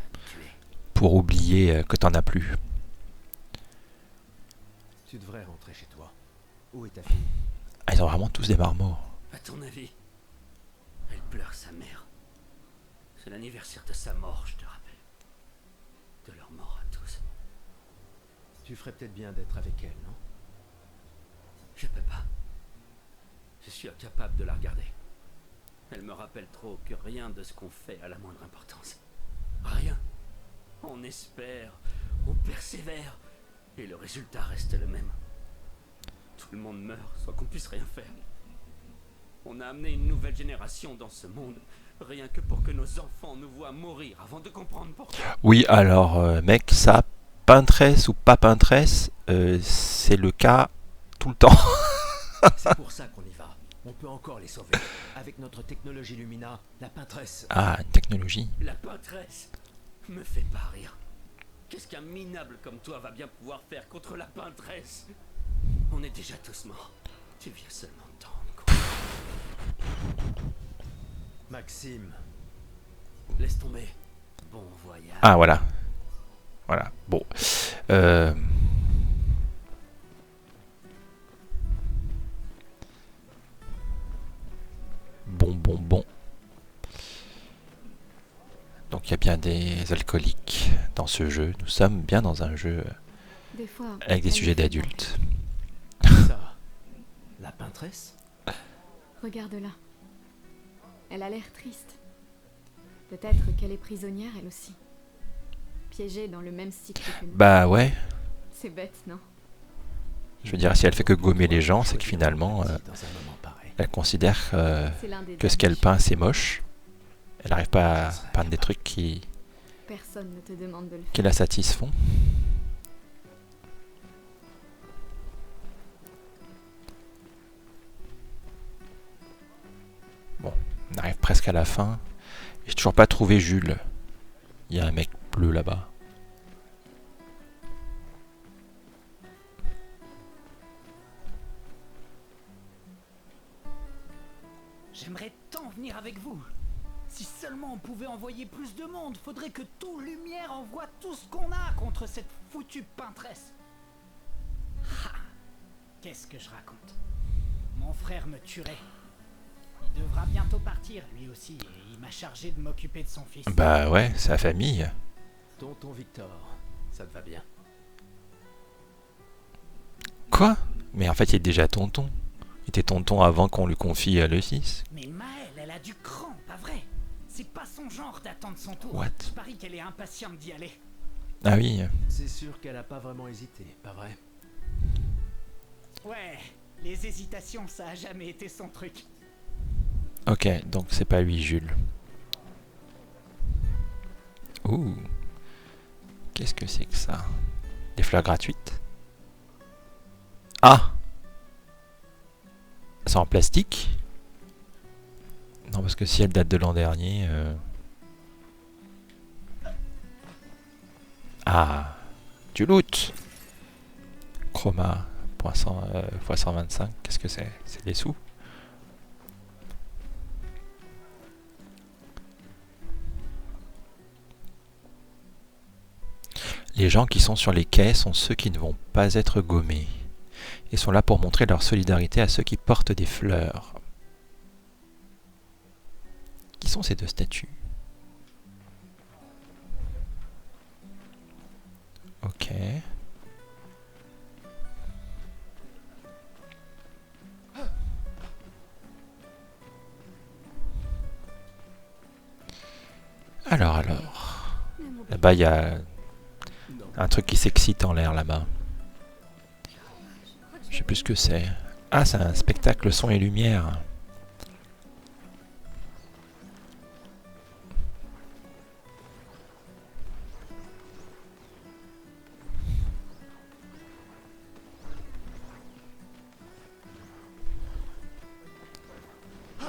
pour oublier que t'en as plus. Tu devrais rentrer chez toi. Où est ta fille? Ah, ils ont vraiment tous des marmots. À ton avis, elle pleure sa mère. C'est l'anniversaire de sa mort, je te rappelle. De leur mort à tous. Tu ferais peut-être bien d'être avec elle, non? Je peux pas. Je suis incapable de la regarder. Elle me rappelle trop que rien de ce qu'on fait a la moindre importance. Rien. On espère, on persévère, et le résultat reste le même. Tout le monde meurt sans qu'on puisse rien faire. On a amené une nouvelle génération dans ce monde, rien que pour que nos enfants nous voient mourir avant de comprendre pourquoi. Oui, alors, mec, ça, peintresse ou pas peintresse, c'est le cas tout le temps. C'est pour ça qu'on y va. On peut encore les sauver. Avec notre technologie Lumina, la peintresse... Ah, une technologie. La peintresse me fait pas rire. Qu'est-ce qu'un minable comme toi va bien pouvoir faire contre la peintresse? On est déjà tous morts. Tu viens seulement de t'en rendre compte. Maxime, Laisse tomber. Bon voyage. Ah, voilà. Voilà, bon. Bon. Donc il y a bien des alcooliques dans ce jeu. Nous sommes bien dans un jeu Des fois, avec des elle sujets me fait mal. d'adultes. ça... La peintresse? Regarde-la. Elle a l'air triste. Peut-être qu'elle est prisonnière elle aussi. Piégée dans le même cycle que nous. Bah ouais. C'est bête, non? Je veux dire, si elle fait que gommer les gens, c'est que finalement, Dans un moment pareil. elle considère C'est l'un des que ce qu'elle derniers peint, c'est moche. Elle n'arrive pas à peindre des trucs qui Personne ne te demande de le faire. la satisfont. presque à la fin. J'ai toujours pas trouvé Jules. Il y a un mec bleu là-bas. J'aimerais tant venir avec vous. Si seulement on pouvait envoyer plus de monde, faudrait que tout Lumière envoie tout ce qu'on a contre cette foutue peintresse. Ha! Qu'est-ce que je raconte? Mon frère me tuerait. Il devra bientôt partir, lui aussi, et il m'a chargé de m'occuper de son fils. Bah ouais, sa famille. Tonton Victor, ça te va bien? Quoi? Mais en fait, il est déjà tonton. Il était tonton avant qu'on lui confie le fils. Mais Maëlle, elle a du cran, pas vrai? C'est pas son genre d'attendre son tour. What? Je parie qu'elle est impatiente d'y aller. Ah oui. C'est sûr qu'elle a pas vraiment hésité, pas vrai? Ouais, les hésitations, ça a jamais été son truc. Ok, donc c'est pas lui, Jules. Ouh. Qu'est-ce que c'est que ça? Des fleurs gratuites? Ah! C'est en plastique? Non, parce que si elle date de l'an dernier... Ah! Du loot! Chroma, x 125, qu'est-ce que c'est? C'est des sous? Les gens qui sont sur les quais sont ceux qui ne vont pas être gommés et sont là pour montrer leur solidarité à ceux qui portent des fleurs. Qui sont ces deux statues? Ok. Alors. Là-bas, il y a un truc qui s'excite en l'air là-bas. Je sais plus ce que c'est. Ah, c'est un spectacle son et lumière.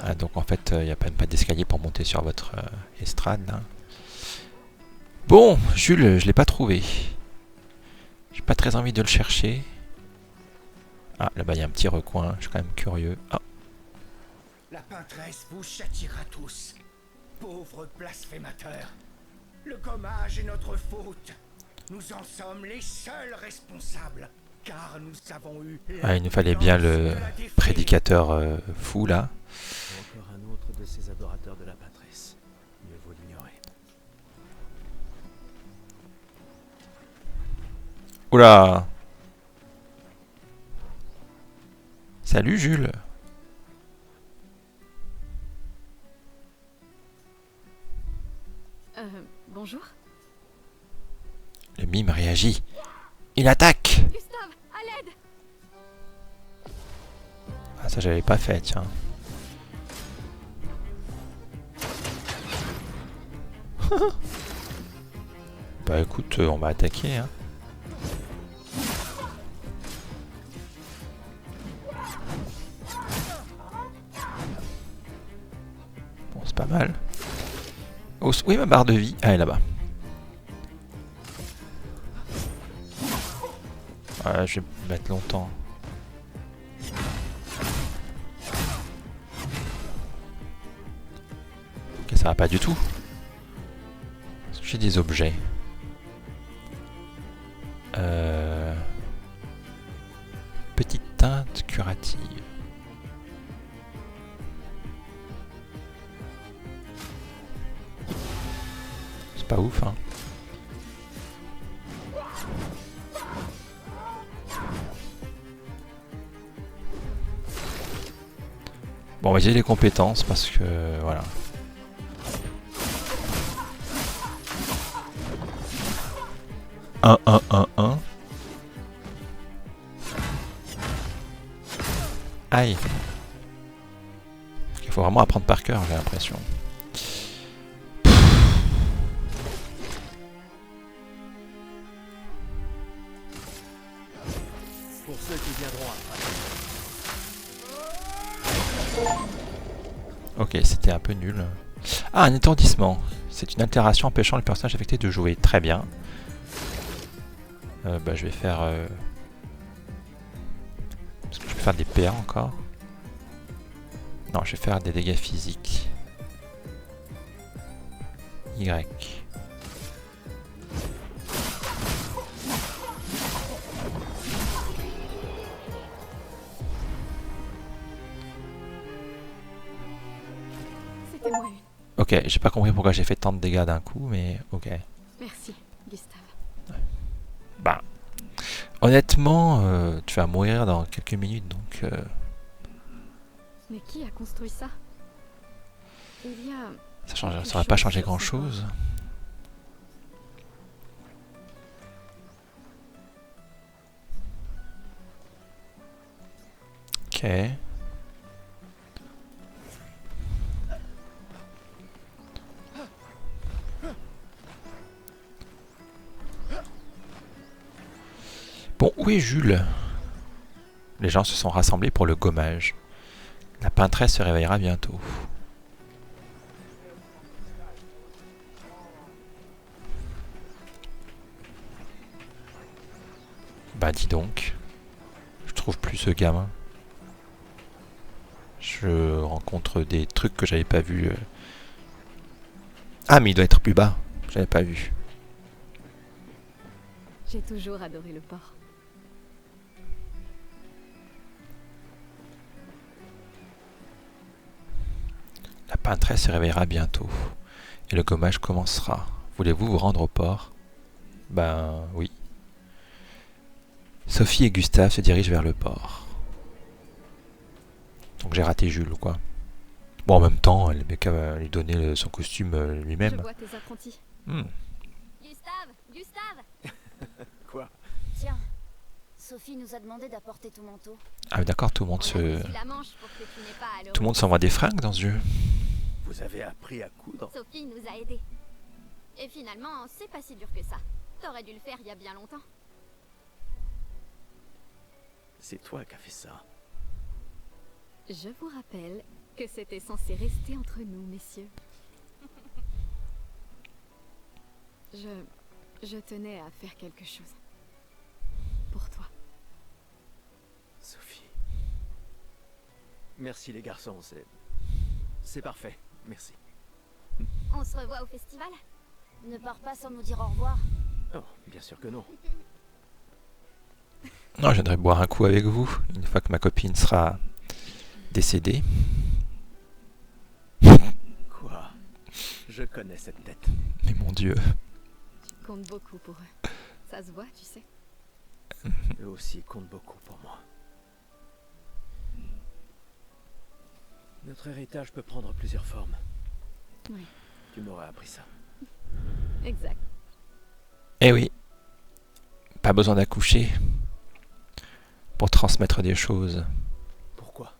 Ah, donc en fait, il n'y a même pas d'escalier pour monter sur votre estrade là. Bon, Jules, je l'ai pas trouvé. J'ai pas très envie de le chercher. Ah, là-bas, il y a un petit recoin. Je suis quand même curieux. Ah. La peintresse vous châtiera tous. Pauvres blasphémateurs. Le gommage est notre faute. Nous en sommes les seuls responsables. Car nous avons eu... Ah, il nous fallait bien le prédicateur fou, là. Encore un autre de ces adorateurs de la peintresse. Mieux vaut l'ignorer. Oula! Salut, Jules! Bonjour. Le mime réagit. Il attaque! Gustave, à l'aide! Ah, ça, j'avais pas fait, tiens. Bah écoute, on va attaquer, hein. Bon, c'est pas mal. Oh, oui, ma barre de vie. Ah, elle est là-bas. Ouais, je vais mettre longtemps. Ok, ça va pas du tout. Est-ce que j'ai des objets? Petite teinte curative. C'est pas ouf, hein. Bon, on va essayer les compétences parce que voilà. Un. Aïe. Il faut vraiment apprendre par cœur, j'ai l'impression. Pour ceux qui viendront après. Ok, c'était un peu nul. Ah, un étourdissement. C'est une altération empêchant le personnage affecté de jouer. Très bien. Bah, je vais faire... Est-ce que je peux faire des PA encore? Non, je vais faire des dégâts physiques. Y. C'était moi une. Ok, j'ai pas compris pourquoi j'ai fait tant de dégâts d'un coup, mais ok. Merci, Gustave. Bah, honnêtement, tu vas mourir dans quelques minutes, donc... Mais qui a construit ça? Il y a... Ça quelque aurait pas chose changé sur grand ce chose. Ok. Bon, où est Jules? Les gens se sont rassemblés pour le gommage. La peintresse se réveillera bientôt. Bah dis donc. Je trouve plus ce gamin. Je rencontre des trucs que j'avais pas vus. Ah mais il doit être plus bas. J'avais pas vu. J'ai toujours adoré le port. La peintresse se réveillera bientôt. Et le gommage commencera. Voulez-vous vous rendre au port? Ben oui. Sophie et Gustave se dirigent vers le port. Donc j'ai raté Jules, quoi. Bon, en même temps, elle avait qu'à lui donner son costume Je lui-même. vois tes apprentis. Gustave, Gustave. Quoi? Tiens, Sophie nous a demandé d'apporter ton manteau. Ah d'accord, tout le monde On a se... cousu la manche pour que tu n'aies pas à le Tout le monde s'envoie des fringues dans ce jeu. Vous avez appris à coudre? Sophie nous a aidés. Et finalement, c'est pas si dur que ça. T'aurais dû le faire il y a bien longtemps. C'est toi qui as fait ça. Je vous rappelle que c'était censé rester entre nous, messieurs. Je tenais à faire quelque chose. Pour toi. Sophie. Merci les garçons, c'est parfait. Merci. On se revoit au festival? Ne pars pas sans nous dire au revoir. Oh, bien sûr que non. Non, je viendrai boire un coup avec vous, une fois que ma copine sera décédée. Quoi? Je connais cette tête. Mais mon Dieu. Tu comptes beaucoup pour eux. Ça se voit, tu sais. Eux aussi comptent beaucoup pour moi. Notre héritage peut prendre plusieurs formes. Oui. Tu m'aurais appris ça. Exact. Eh oui. Pas besoin d'accoucher pour transmettre des choses. Pourquoi?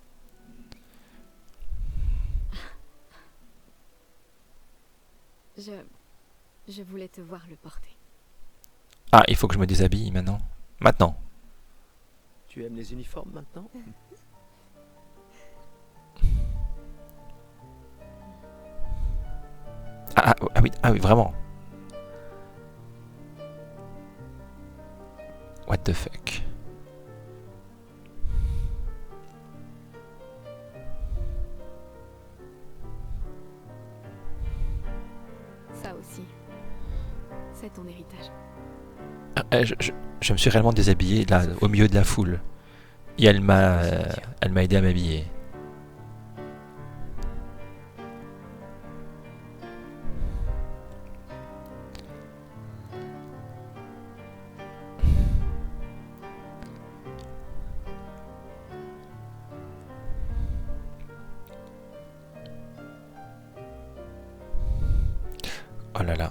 Je voulais te voir le porter. Ah, il faut que je me déshabille maintenant. Maintenant. Tu aimes les uniformes maintenant? Ah oui, vraiment. What the fuck? Ça aussi. C'est ton héritage. Je me suis réellement déshabillé là, au milieu de la foule. Et elle m'a aidé à m'habiller. Oh là là.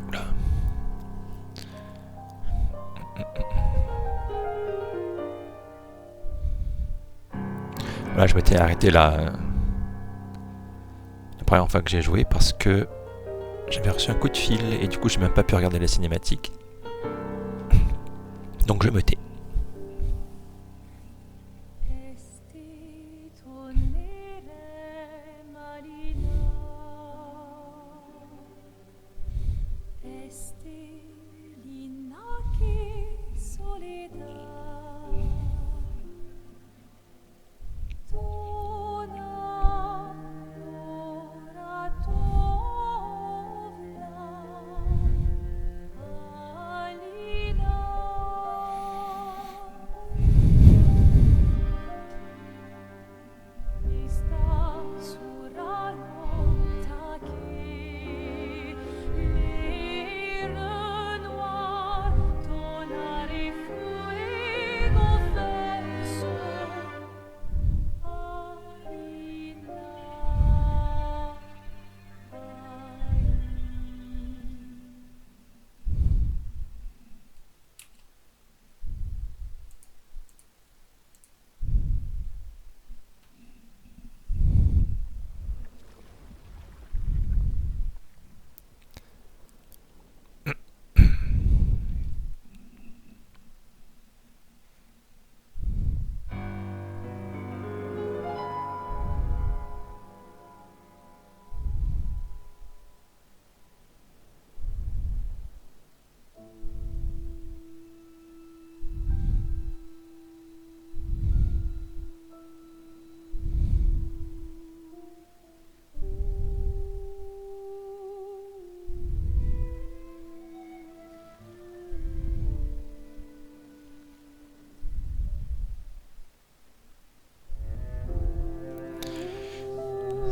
Oula. Voilà, je m'étais arrêté là la première fois que j'ai joué parce que j'avais reçu un coup de fil et du coup j'ai même pas pu regarder la cinématique. Donc je me tais.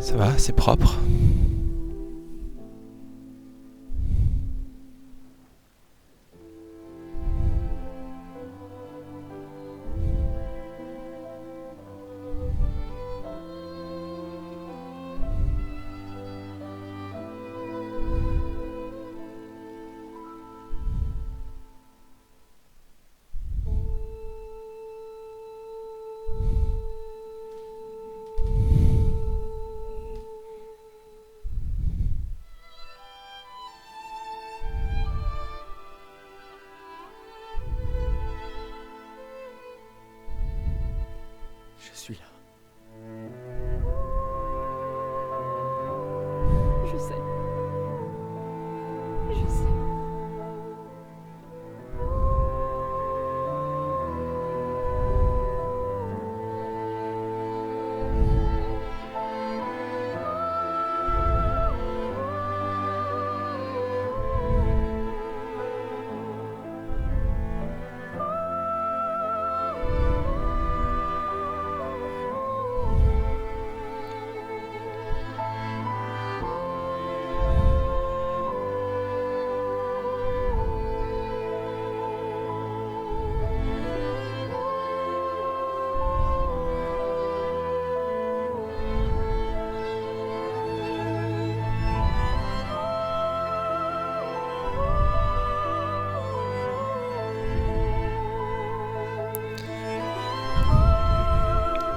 Ça va, c'est propre. Je suis là. Je sais. Je sais.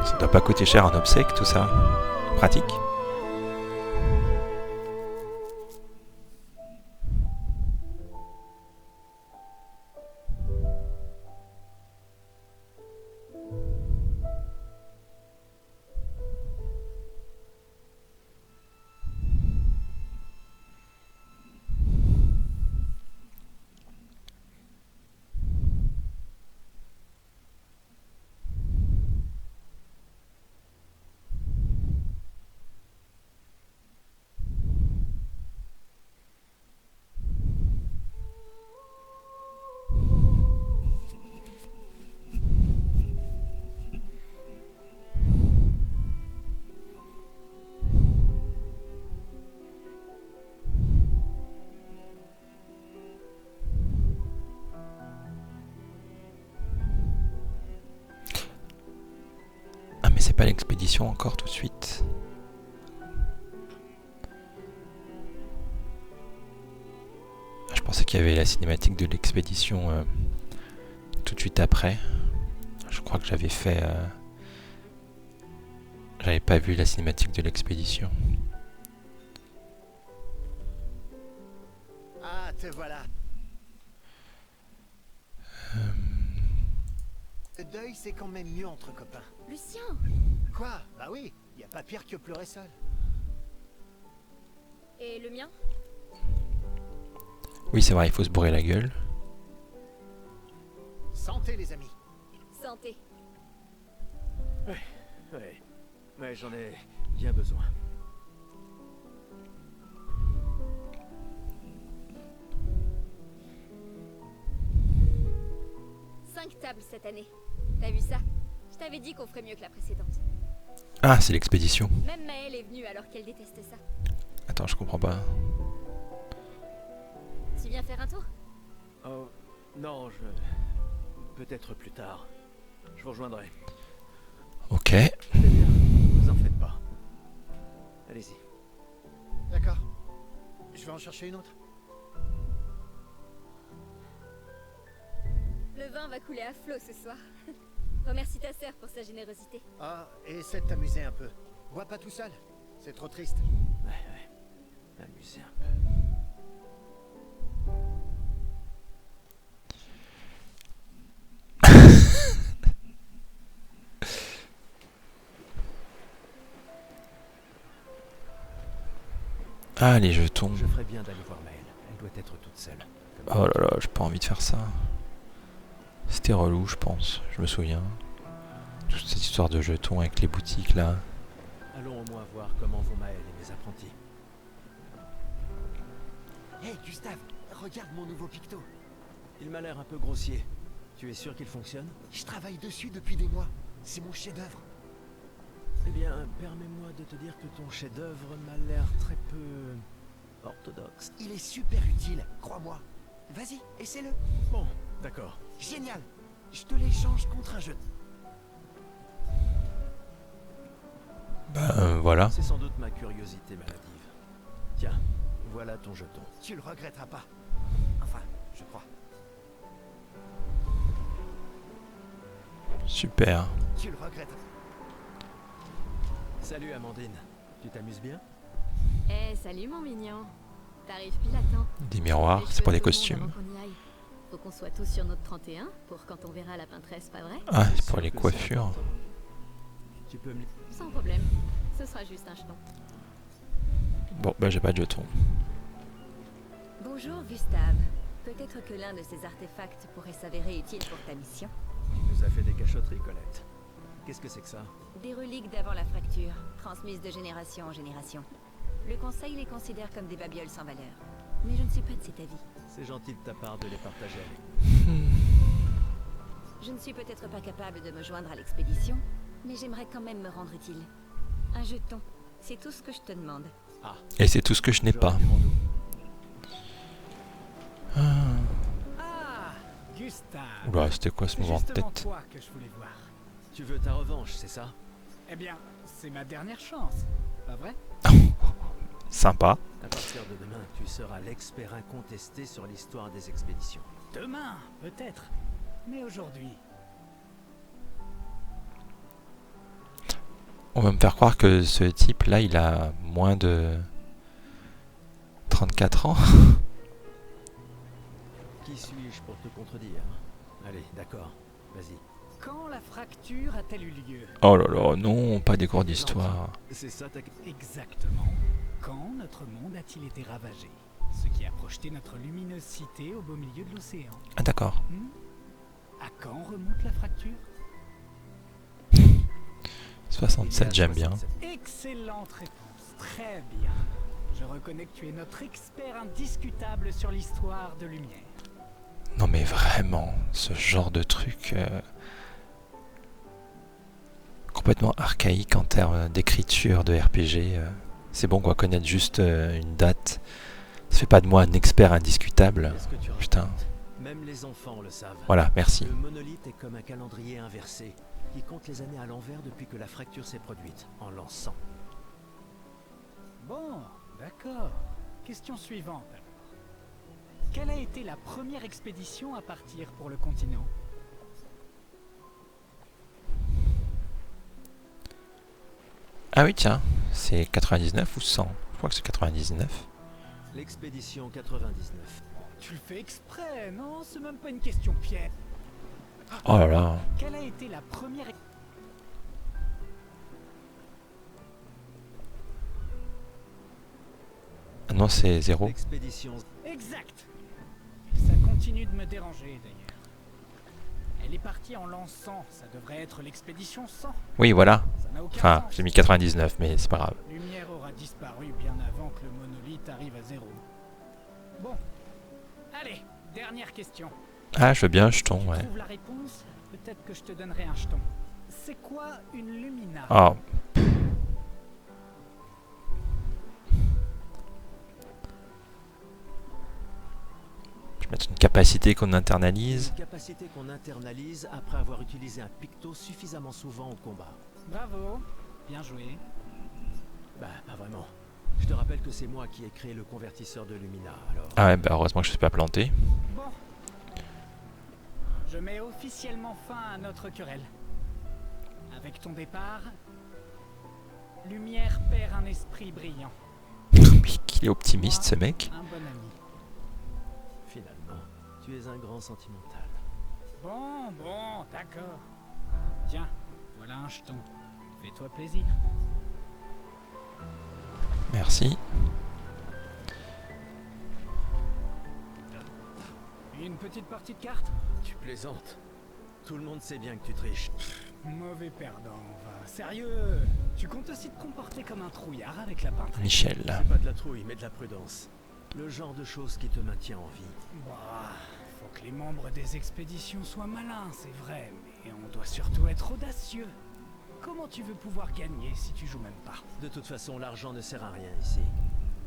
Ça doit pas coûter cher en obsèque tout ça. Pratique. Ah mais c'est pas l'expédition encore tout de suite. Je pensais qu'il y avait la cinématique de l'expédition tout de suite après. Je crois que j'avais fait J'avais pas vu la cinématique de l'expédition. Ah, te voilà. Le deuil, c'est quand même mieux entre copains. Lucien! Quoi? Bah oui, y a pas pire que pleurer seul. Et le mien? Oui, c'est vrai, il faut se bourrer la gueule. Santé, les amis. Santé. Ouais, j'en ai bien besoin. Cinq tables cette année. T'as vu ça? Je t'avais dit qu'on ferait mieux que la précédente. Ah, c'est l'expédition. Même Maëlle est venue alors qu'elle détestait ça. Attends, je comprends pas. Tu viens faire un tour? Oh, non, peut-être plus tard. Je vous rejoindrai. Ok. C'est bien, vous en faites pas. Allez-y. D'accord. Je vais en chercher une autre. Le vin va couler à flot ce soir. Remercie ta sœur pour sa générosité. Ah, et essaie de t'amuser un peu. Bois pas tout seul. C'est trop triste. Ouais. Amusez un peu. Ah, les jetons. Je ferais bien d'aller voir Maëlle. Elle doit être toute seule. Oh là là, j'ai pas envie de faire ça. C'était relou, je pense. Je me souviens. Toute cette histoire de jetons avec les boutiques là. Allons au moins voir comment vont Maëlle et mes apprentis. Hey, Gustave, regarde mon nouveau picto. Il m'a l'air un peu grossier. Tu es sûr qu'il fonctionne? Je travaille dessus depuis des mois. C'est mon chef-d'œuvre. Eh bien, permets-moi de te dire que ton chef-d'œuvre m'a l'air très peu orthodoxe. Il est super utile, crois-moi. Vas-y, essaie-le. Bon, d'accord. Génial. Je te l'échange contre un jeu. Voilà. C'est sans doute ma curiosité maladive. Tiens, voilà ton jeton. Tu le regretteras pas. Enfin, je crois. Super. Tu le regretteras. Salut Amandine. Tu t'amuses bien? Eh, salut mon mignon. T'arrives pile à temps. Des miroirs, c'est pour des costumes. Faut qu'on soit tous sur notre 31 pour quand on verra la peintresse, pas vrai? Ah, c'est pour les coiffures. Tu peux me... Sans problème. Ce sera juste un jeton. Bon, bah j'ai pas de jetons. Bonjour Gustave. Peut-être que l'un de ces artefacts pourrait s'avérer utile pour ta mission. nous a fait des cachotteries, Colette. Qu'est-ce que c'est que ça? Des reliques d'avant la fracture, transmises de génération en génération. Le conseil les considère comme des babioles sans valeur. Mais je ne suis pas de cet avis. C'est gentil de ta part de les partager avec nous. Je ne suis peut-être pas capable de me joindre à l'expédition, mais j'aimerais quand même me rendre utile. Un jeton, c'est tout ce que je te demande. Ah. Et c'est tout ce que je n'ai pas. Ah, Gustave. Oula, c'était quoi ce mouvement de Justement tête? toi que je voulais voir. Tu veux ta revanche, c'est ça? Eh bien, c'est ma dernière chance, pas vrai? Sympa. À partir de demain, tu seras l'expert incontesté sur l'histoire des expéditions. Demain, peut-être. Mais aujourd'hui, On va me faire croire que ce type là, il a moins de 34 ans. Qui suis-je pour te contredire? Allez, d'accord, vas-y. quand la fracture a-t-elle eu lieu? Oh là là, non, pas des cours d'histoire. C'est ça ta... Exactement. Quand notre monde a-t-il été ravagé? Ce qui a projeté notre luminosité au beau milieu de l'océan. Ah d'accord. À quand remonte la fracture? 67, j'aime bien. Excellente réponse, très bien. Je reconnais que tu es notre expert indiscutable sur l'histoire de lumière. Non mais vraiment, ce genre de truc complètement archaïque en termes d'écriture, de RPG. C'est bon quoi, connaître juste une date. Ça fait pas de moi un expert indiscutable. Qu'est-ce que tu Putain. racontes? Même les enfants le savent. Voilà, merci. Le monolithe est comme un calendrier inversé qui compte les années à l'envers depuis que la fracture s'est produite, en l'an 100. Bon, d'accord. Question suivante alors. Quelle a été la première expédition à partir pour le continent? Ah oui, tiens, c'est 99 ou 100? Je crois que c'est 99. L'expédition 99. Tu le fais exprès, non? C'est même pas une question piège. Oh là là. Quelle a été la première... Ah non, c'est 0. L'expédition... Exact. Ça continue de me déranger, d'ailleurs. Elle est partie en l'an 100. Ça devrait être l'expédition 100. Oui, voilà. Ça n'a aucun Enfin, sens. j'ai mis 99, mais c'est pas grave. Lumière aura disparu bien avant que le monolithe arrive à 0. Bon. Allez, dernière question. Ah, je veux bien un jeton, Tu ouais. trouves la réponse? Peut-être que je te donnerai un jeton. C'est quoi une lumina? Oh. Je vais mettre une capacité qu'on internalise. Une capacité qu'on internalise après avoir utilisé un picto suffisamment souvent au combat. Bravo. Bien joué. Bah, pas vraiment. Je te rappelle que c'est moi qui ai créé le convertisseur de Lumina, alors... Ah ouais, bah heureusement que je suis pas planté. Bon. Je mets officiellement fin à notre querelle. Avec ton départ, Lumière perd un esprit brillant. Mais qu'il est optimiste, ce mec. Un bon ami. Finalement, tu es un grand sentimental. Bon, d'accord. Tiens, voilà un jeton. Fais-toi plaisir. Merci. Une petite partie de cartes? Tu plaisantes. Tout le monde sait bien que tu triches. Mauvais perdant, va. Sérieux? Tu comptes aussi te comporter comme un trouillard avec la peintre? Michel. C'est pas de la trouille, mais de la prudence. Le genre de choses qui te maintient en vie. Bah, faut que les membres des expéditions soient malins, c'est vrai, mais on doit surtout être audacieux. Comment tu veux pouvoir gagner si tu joues même pas? De toute façon, l'argent ne sert à rien ici.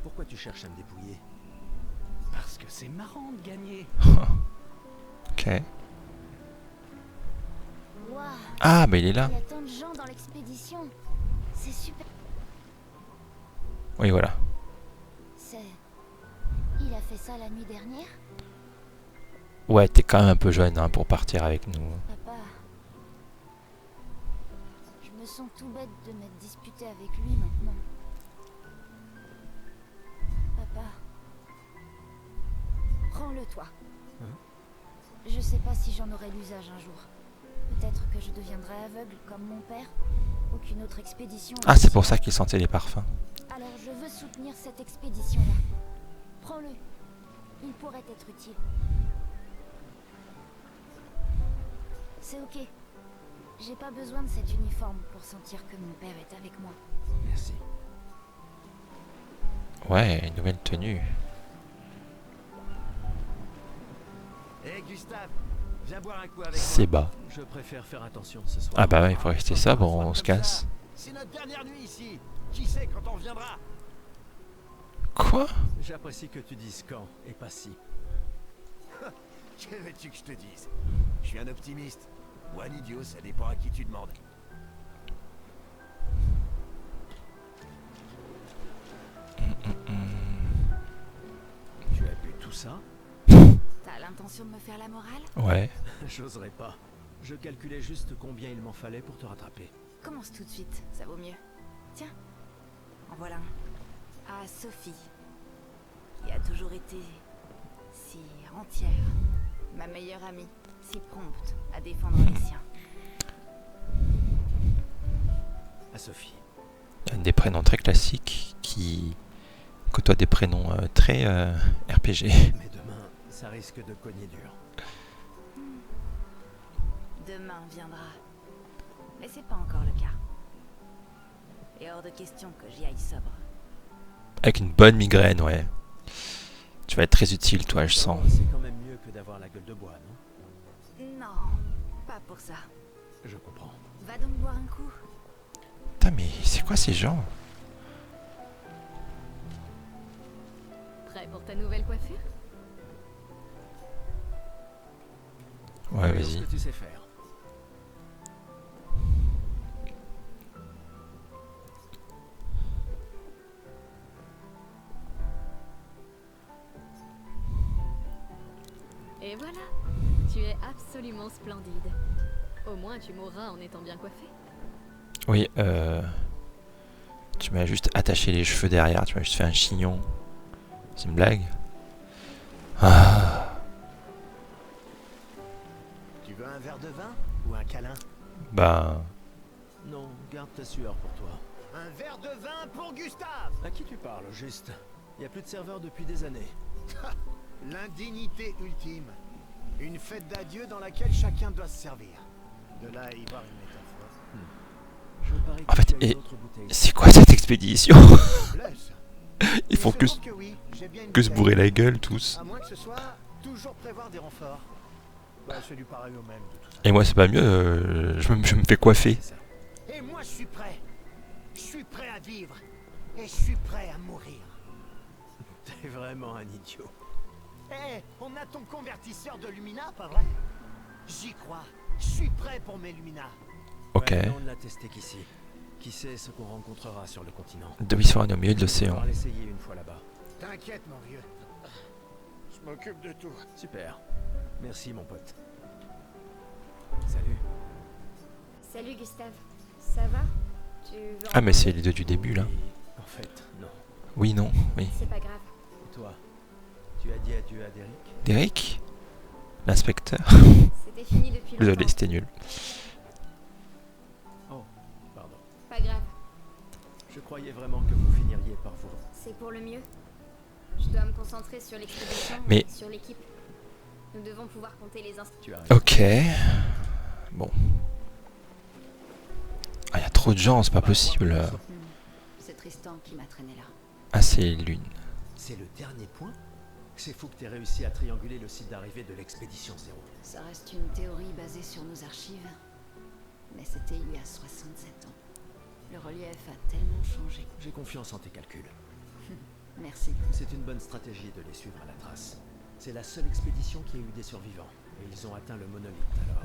Pourquoi tu cherches à me dépouiller? Parce que c'est marrant de gagner. Ok. Waouh, Ah, bah il est là. il y a tant de gens dans l'expédition. C'est super. Oui, voilà. C'est... Il a fait ça la nuit dernière? Ouais, t'es quand même un peu jeune hein, pour partir avec nous. Papa... Je me sens tout bête de m'être disputé avec lui maintenant. Papa... Prends-le toi. Je sais pas si j'en aurai l'usage un jour. Peut-être que je deviendrai aveugle comme mon père. Aucune autre expédition... Ah, c'est pour ça qu'il sentait les parfums. Alors je veux soutenir cette expédition-là. Prends-le. Il pourrait être utile. C'est ok. J'ai pas besoin de cet uniforme pour sentir que mon père est avec moi. Merci. Ouais, une nouvelle tenue. Hé Gustave, viens boire un coup avec C'est moi. bas. Je préfère faire attention ce soir. Ah bah ouais, il faut rester sobre, on se casse. C'est notre dernière nuit ici. Qui sait quand on reviendra? Quoi? J'apprécie que tu dises quand et pas si. Que veux-tu que je te dise? Je suis un optimiste. Ou un idiot, ça dépend à qui tu demandes. Tu as bu tout ça? T'as l'intention de me faire la morale? Ouais. J'oserais pas. Je calculais juste combien il m'en fallait pour te rattraper. Commence tout de suite, ça vaut mieux. Tiens, en voilà un. À Sophie, qui a toujours été si entière, ma meilleure amie, si prompte à défendre les siens. À Sophie. Des prénoms très classiques qui côtoient des prénoms très RPG. Mais demain, ça risque de cogner dur. Demain viendra, mais c'est pas encore le cas. Et hors de question que j'y aille sobre. Avec une bonne migraine, ouais. Tu vas être très utile, toi, je sens. C'est quand même mieux que d'avoir la gueule de bois, non? Non, pas pour ça. Je comprends. Va donc boire un coup. Putain, mais c'est quoi ces gens? Prêt pour ta nouvelle coiffure? Ouais, Fais ce vas-y. que tu sais faire. Et voilà, tu es absolument splendide. Au moins tu mourras en étant bien coiffé. Oui, Tu m'as juste attaché les cheveux derrière, tu m'as juste fait un chignon. C'est une blague? Ah. Tu veux un verre de vin ou un câlin? Bah... Non, garde ta sueur pour toi. Un verre de vin pour Gustave. À qui tu parles, au juste? Il y a plus de serveurs depuis des années. L'indignité ultime. Une fête d'adieu dans laquelle chacun doit se servir. De là à y voir une métaphore. Je parie En que fait, tu as et une autre bouteille. c'est quoi cette expédition? Laisse. Ils font que, Oui, j'ai bien une que se bouteille. bourrer la gueule tous. À moins que ce soit toujours prévoir des renforts. Bah, c'est du pareil au même de toute façon. Et moi c'est pas mieux, je me fais coiffer. C'est ça. Et moi je suis prêt. Je suis prêt à vivre. Et je suis prêt à mourir. T'es vraiment un idiot. Eh, on a ton convertisseur de Lumina, pas vrai? J'y crois. Je suis prêt pour mes Lumina. Ok. Ouais, mais on ne l'a testé qu'ici. Qui sait ce qu'on rencontrera sur le continent. De Wissoine au milieu de On l'océan. va l'essayer une fois là-bas. T'inquiète, mon vieux. Je m'occupe de tout. Super. Merci, mon pote. Salut. Salut Gustave. Ça va? Tu veux Ah mais c'est les deux du début là. Et en fait, non. Oui, non, oui. C'est pas grave. Et toi? Tu as dit adieu à Derek? Derek? L'inspecteur? C'était fini depuis Désolé, longtemps. c'était nul. Oh, pardon. Pas grave. Je croyais vraiment que vous finiriez par vous. C'est pour le mieux. Je dois me concentrer sur l'expédition Mais- et sur l'équipe. Nous devons pouvoir compter les instants. Tu as raison. Ok. Bon. Ah, il y a trop de gens, c'est pas possible. C'est Tristan qui m'a traîné là. Ah, c'est Lune. C'est le dernier point? C'est fou que t'aies réussi à trianguler le site d'arrivée de l'expédition 0. Ça reste une théorie basée sur nos archives. Mais c'était il y a 67 ans. Le relief a tellement changé. J'ai confiance en tes calculs. Merci. C'est une bonne stratégie de les suivre à la trace. C'est la seule expédition qui a eu des survivants. Et ils ont atteint le monolithe alors.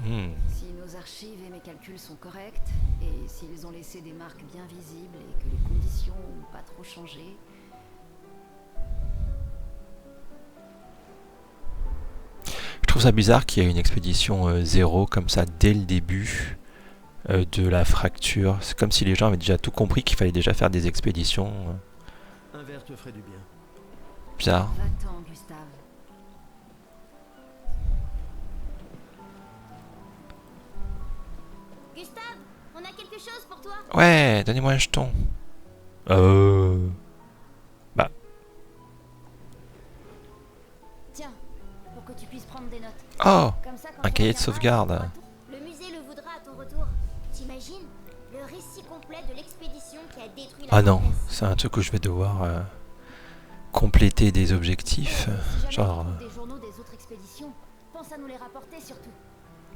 Si nos archives et mes calculs sont corrects, et s'ils ont laissé des marques bien visibles et que les conditions n'ont pas trop changé, Je trouve ça bizarre qu'il y ait une expédition 0 comme ça dès le début de la fracture. C'est comme si les gens avaient déjà tout compris qu'il fallait déjà faire des expéditions. Un verre te ferait du bien. Bizarre. va-t'en, Gustave. Gustave, on a quelque chose pour toi. Ouais, donnez-moi un jeton. Bah, Tiens, pour que tu puisses prendre des notes. oh, Comme ça, quand un tu cahier de reviendras, sauvegarde. tu pourras tout- Le musée le voudra à ton retour. T'imagines? Le récit complet de l'expédition qui a détruit la Ah non, forteresse. c'est un truc où je vais devoir compléter des objectifs. Si jamais Genre... tu trouves des journaux des autres expéditions, pense à nous les rapporter surtout.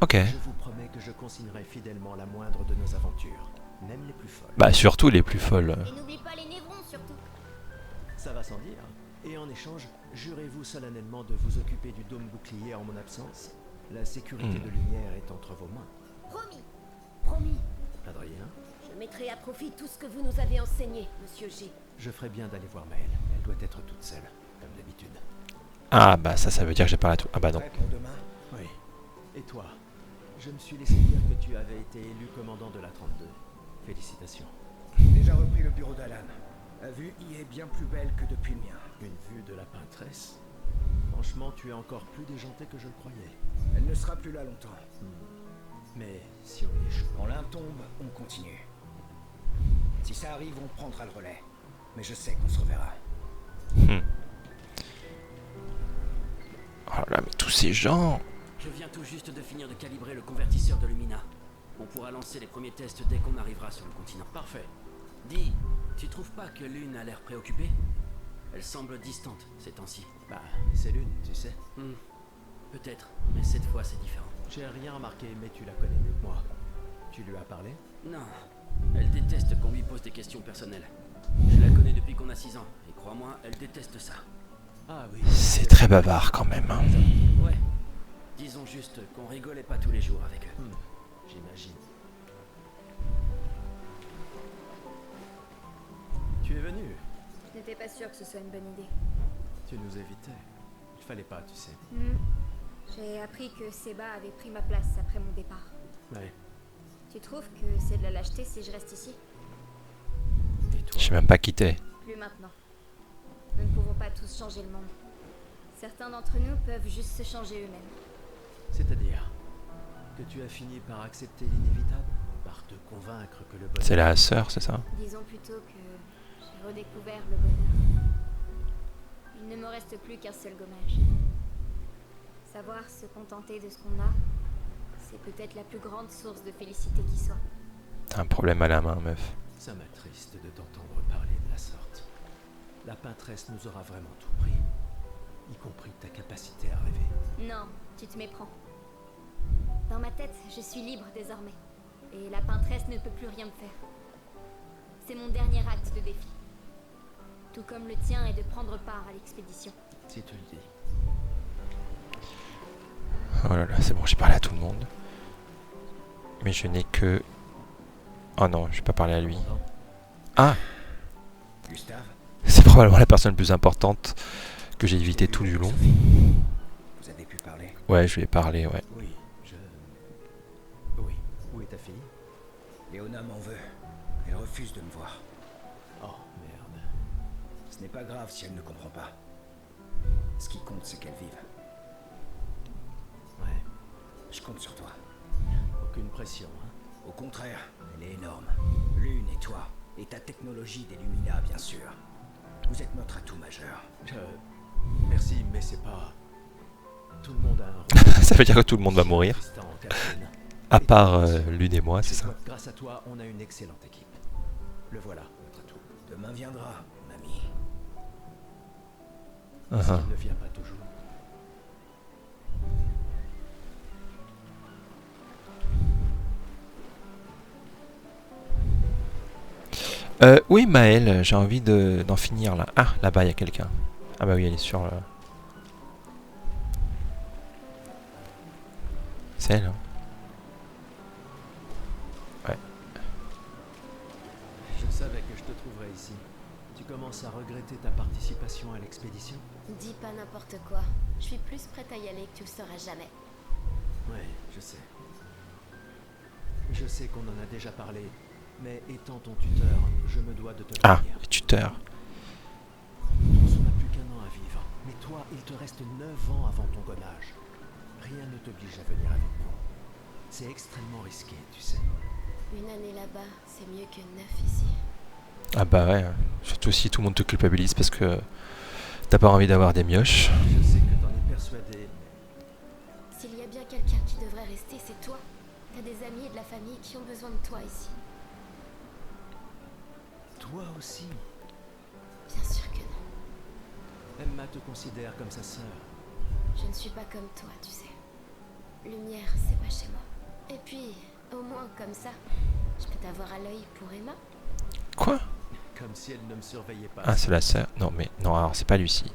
Ok. Je vous promets que je consignerai fidèlement la moindre de nos aventures, même les plus folles. Bah surtout les plus folles. Et n'oublie pas les névrons surtout. Ça va sans dire. Et en échange, jurez-vous solennellement de vous occuper du dôme bouclier en mon absence. La sécurité de Lumière est entre vos mains. Promis. Promis. Adrien, Je mettrai à profit tout ce que vous nous avez enseigné, monsieur G. je ferai bien d'aller voir Maëlle. Elle doit être toute seule, comme d'habitude. Ah bah ça veut dire que j'ai parlé à tout. Ah bah non. Prêt pour demain? Oui. Et toi? Je me suis laissé dire que tu avais été élu commandant de la 32. Félicitations. Déjà repris le bureau d'Alan. La vue y est bien plus belle que depuis le mien. Une vue de la peintresse? Franchement, tu es encore plus déjanté que je le croyais. Elle ne sera plus là longtemps. Mais si on échoue... Quand l'un tombe, on continue. Si ça arrive, on prendra le relais. Mais je sais qu'on se reverra. Oh là mais tous ces gens. Je viens tout juste de finir de calibrer le convertisseur de Lumina. On pourra lancer les premiers tests dès qu'on arrivera sur le continent. Parfait. Dis, tu trouves pas que Lune a l'air préoccupée? Elle semble distante ces temps-ci. Bah, c'est Lune, tu sais. Peut-être, mais cette fois c'est différent. J'ai rien remarqué, mais tu la connais mieux que moi. Tu lui as parlé? Non, elle déteste qu'on lui pose des questions personnelles. Je la connais depuis qu'on a 6 ans, et crois-moi, elle déteste ça. Ah oui. C'est très bavard quand même. Hein. Ouais, disons juste qu'on rigolait pas tous les jours avec eux. J'imagine. Tu es venu. Je n'étais pas sûre que ce soit une bonne idée. Tu nous évitais. Il fallait pas, tu sais. J'ai appris que Seba avait pris ma place après mon départ. Ouais. Tu trouves que c'est de la lâcheté si je reste ici? Et toi? sais même pas qui t'es. Plus maintenant. Nous ne pouvons pas tous changer le monde. Certains d'entre nous peuvent juste se changer eux-mêmes. C'est-à-dire que tu as fini par accepter l'inévitable, par te convaincre que le bonheur... C'est la sœur, c'est ça? Disons plutôt que j'ai redécouvert le bonheur. Il ne me reste plus qu'un seul gommage. Savoir se contenter de ce qu'on a, c'est peut-être la plus grande source de félicité qui soit. T'as un problème à la main, meuf. Ça m'attriste de t'entendre parler de la sorte. La peintresse nous aura vraiment tout pris, y compris ta capacité à rêver. Non, tu te méprends. Dans ma tête, je suis libre désormais. Et la peintresse ne peut plus rien me faire. C'est mon dernier acte de défi. Tout comme le tien est de prendre part à l'expédition. Si tu le dis. Oh là là, c'est bon, j'ai parlé à tout le monde. Mais je n'ai que... Oh non, je vais pas parler à lui. Ah! Gustave, C'est probablement la personne la plus importante que j'ai évité tout du long. vous avez pu parler? Ouais, je lui ai parlé, ouais. Oui, Oui. Où est ta fille? Léona m'en veut. Elle refuse de me voir. Oh, merde. Ce n'est pas grave si elle ne comprend pas. Ce qui compte, c'est qu'elle vive. Ouais, Je compte sur toi. aucune pression, hein. Au contraire, elle est énorme. Lune et toi, et ta technologie d'Illumina, bien sûr. Vous êtes notre atout majeur. Merci, mais c'est pas... Tout le monde a un rôle. Ça veut dire que tout le monde va mourir. Tristan, Catherine. À part Lune et moi, c'est ça. Grâce à toi, on a une excellente équipe. Le voilà, notre atout. Demain viendra, mon ami. Uh-huh. Il ne vient pas toujours. Oui, Maëlle, j'ai envie d'en finir là. Ah, là-bas, il y a quelqu'un. Ah bah oui, elle est sur le... C'est elle, hein. Ouais. Je savais que je te trouverais ici. Tu commences à regretter ta participation à l'expédition? Dis pas n'importe quoi. Je suis plus prête à y aller que tu le seras jamais. Ouais, je sais. Je sais qu'on en a déjà parlé, mais étant ton tuteur, je me dois de te Ah, prévenir. le tuteur. On n'a plus qu'un an à vivre, mais toi, il te reste 9 ans avant ton gommage. Rien ne t'oblige à venir avec nous. C'est extrêmement risqué, tu sais. Une année là-bas, c'est mieux que 9 ici. Ah bah ouais, surtout si tout le monde te culpabilise parce que t'as pas envie d'avoir des mioches. Je sais que t'en es persuadé, mais... S'il y a bien quelqu'un qui devrait rester, c'est toi. T'as des amis et de la famille qui ont besoin de toi ici. Toi aussi. Bien sûr que non. Emma te considère comme sa sœur. Je ne suis pas comme toi, tu sais. Lumière, c'est pas chez moi. Et puis, au moins comme ça, je peux t'avoir à l'œil pour Emma. Quoi? Comme si elle ne me surveillait pas. Ah, c'est la sœur. Non, mais non, alors c'est pas Lucie.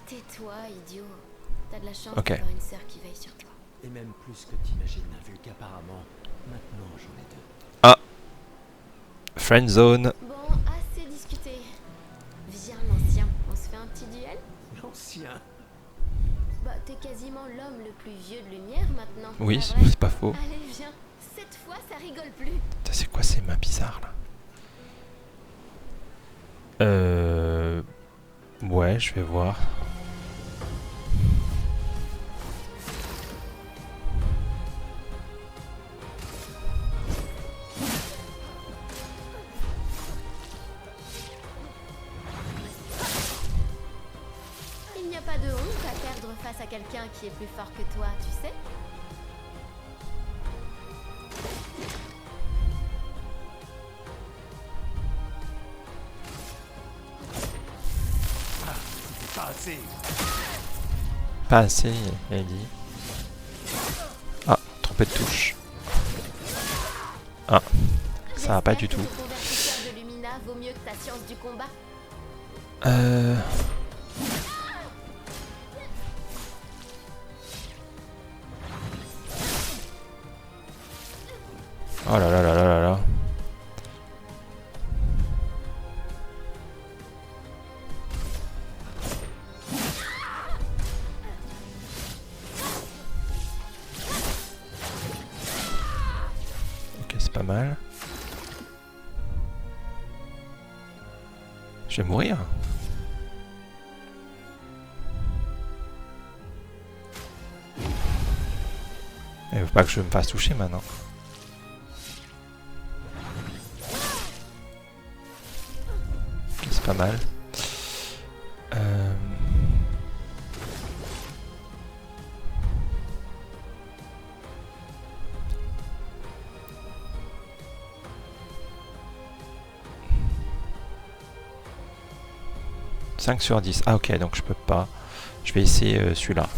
Tais-toi, idiot. T'as de la chance Ok. d'avoir une sœur qui veille sur toi. Et même plus que t'imagines, vu qu'apparemment, maintenant j'en ai deux. Ah! Friend zone. Bon, assez discuté. Viens, l'ancien, on se fait un petit duel? L'ancien. Bah, t'es quasiment l'homme le plus vieux de Lumière maintenant. Oui, pas vrai? c'est pas faux. Allez, viens. Cette fois, ça rigole plus. Putain, c'est quoi ces mains bizarres là? Ouais, je vais voir. Il n'y a pas de honte à perdre face à quelqu'un qui est plus fort que toi, tu sais? Pas assez. Pas assez, elle dit. Ah, trompé de touche. Ah, ça va pas du tout. J'espère que le convertisseur de Lumina vaut mieux que ta science du combat. Oh là là là là là là. Ok, c'est pas mal. Je vais mourir. Il ne veut pas que je me fasse toucher maintenant. C'est pas mal. « 5 sur 10. Ah ok, donc je peux pas. Je vais essayer celui-là.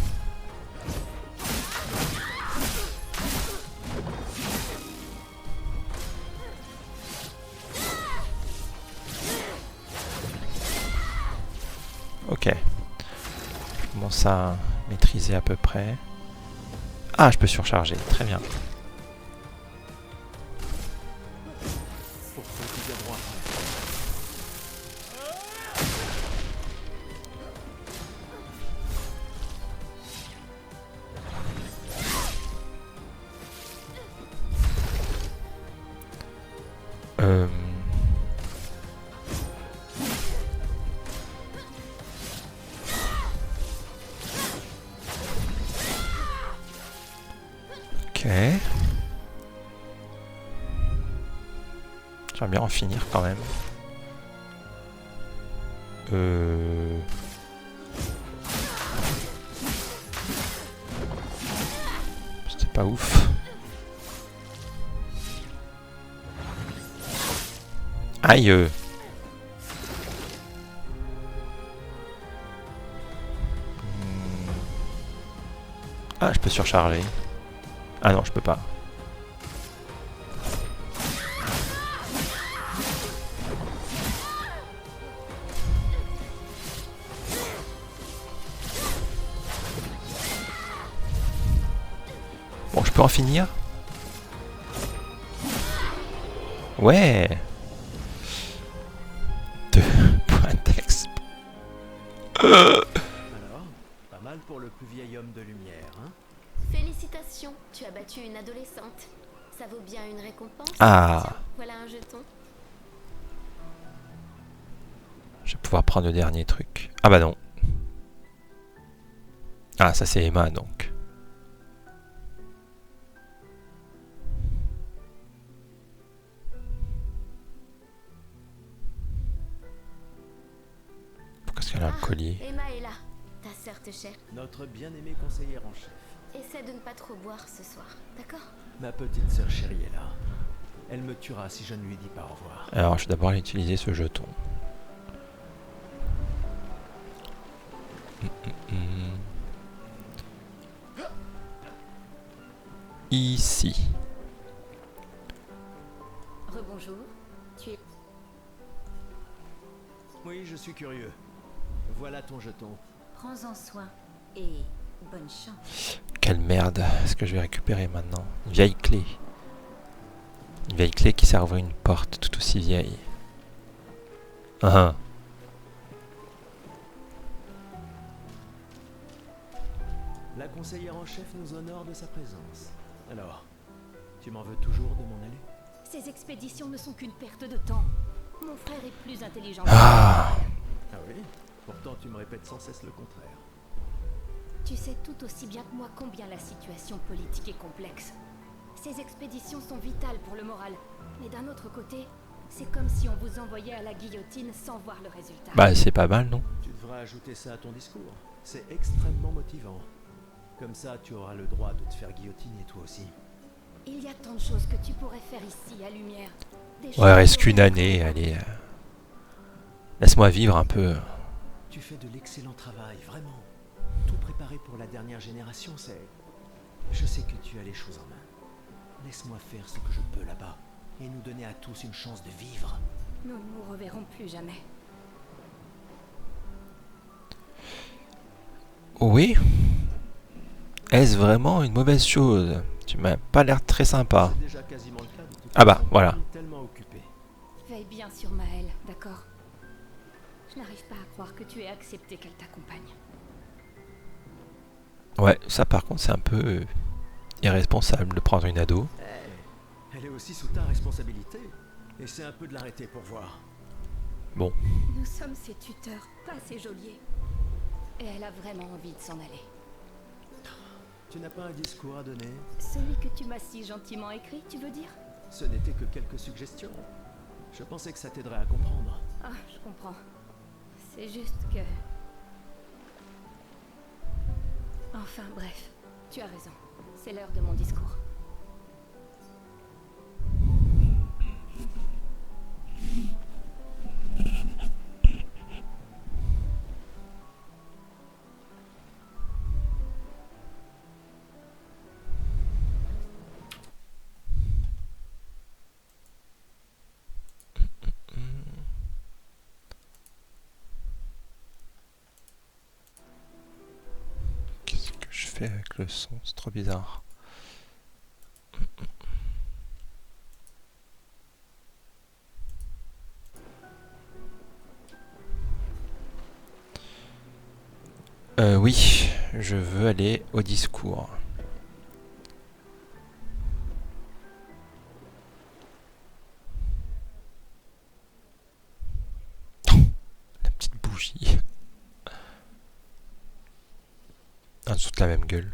Ok. Je commence à maîtriser à peu près. Ah, je peux surcharger. Très bien. Ok. J'aimerais bien en finir quand même. C'était pas ouf. Aïe. Ah, je peux surcharger. Ah non, je peux pas. Bon, je peux en finir? Ouais. 2 points d'exp. Alors, pas mal pour le plus vieil homme de lumière, hein? Félicitations, tu as battu une adolescente. Ça vaut bien une récompense. Ah. Tiens, voilà un jeton. Je vais pouvoir prendre le dernier truc. Ah bah non. Ah, ça c'est Emma donc. Pourquoi est-ce qu'elle a un collier? Emma est là. Ta sœur te cherche. Notre bien-aimée conseillère en chef. Essaie de ne pas trop boire ce soir, d'accord? Ma petite sœur chérie est là. Elle me tuera si je ne lui dis pas au revoir. Alors, je vais d'abord aller utiliser ce jeton. Ici. Rebonjour. Tu es... Oui, je suis curieux. Voilà ton jeton. Prends-en soin et bonne chance. Quelle merde. Est-ce que je vais récupérer maintenant? Une vieille clé. Une vieille clé qui sert à ouvrir une porte tout aussi vieille. Ah. La conseillère en chef nous honore de sa présence. Alors, tu m'en veux toujours de mon allée? Ces expéditions ne sont qu'une perte de temps. Mon frère est plus intelligent. Ah. Ah oui? Pourtant tu me répètes sans cesse le contraire. Tu sais tout aussi bien que moi combien la situation politique est complexe. Ces expéditions sont vitales pour le moral. Mais d'un autre côté, c'est comme si on vous envoyait à la guillotine sans voir le résultat. Bah c'est pas mal, non? Tu devrais ajouter ça à ton discours. C'est extrêmement motivant. Comme ça, tu auras le droit de te faire guillotiner toi aussi. Il y a tant de choses que tu pourrais faire ici, à Lumière. Ouais, il reste qu'une année, allez. Laisse-moi vivre un peu. Tu fais de l'excellent travail, vraiment. Tout préparé pour la dernière génération, c'est... Je sais que tu as les choses en main. Laisse-moi faire ce que je peux là-bas et nous donner à tous une chance de vivre. Nous ne nous reverrons plus jamais. Oui. Est-ce vraiment une mauvaise chose? Tu m'as pas l'air très sympa. C'est déjà quasiment le cas de toute Ah bah, façon, voilà. tu es tellement occupé. Veille bien sur Maëlle, d'accord? Je n'arrive pas à croire que tu aies accepté qu'elle t'accompagne. Ouais, ça par contre c'est un peu irresponsable de prendre une ado. Elle est aussi sous ta responsabilité. Essaie un peu de l'arrêter pour voir. Bon. Nous sommes ses tuteurs, pas ses geôliers. Et elle a vraiment envie de s'en aller. Tu n'as pas un discours à donner? Celui que tu m'as si gentiment écrit, tu veux dire? Ce n'était que quelques suggestions. Je pensais que ça t'aiderait à comprendre. Ah, je comprends. C'est juste que... Enfin, bref. Tu as raison. C'est l'heure de mon discours. Qu'est-ce que je fais avec le son? C'est trop bizarre. Oui, je veux aller au discours. La petite bougie. Ah, toute la même gueule.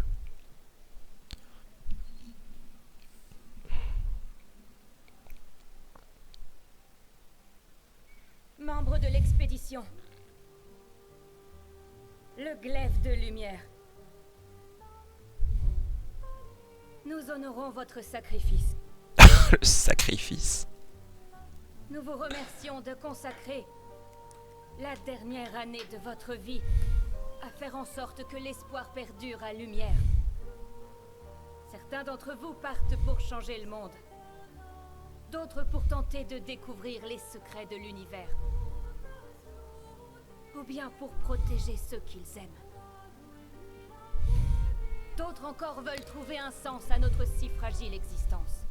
Membre de l'expédition. Le glaive de lumière. Nous honorons votre sacrifice. Le sacrifice. Nous vous remercions de consacrer la dernière année de votre vie à faire en sorte que l'espoir perdure à lumière. Certains d'entre vous partent pour changer le monde. D'autres pour tenter de découvrir les secrets de l'univers. Ou bien pour protéger ceux qu'ils aiment. D'autres encore veulent trouver un sens à notre si fragile existence.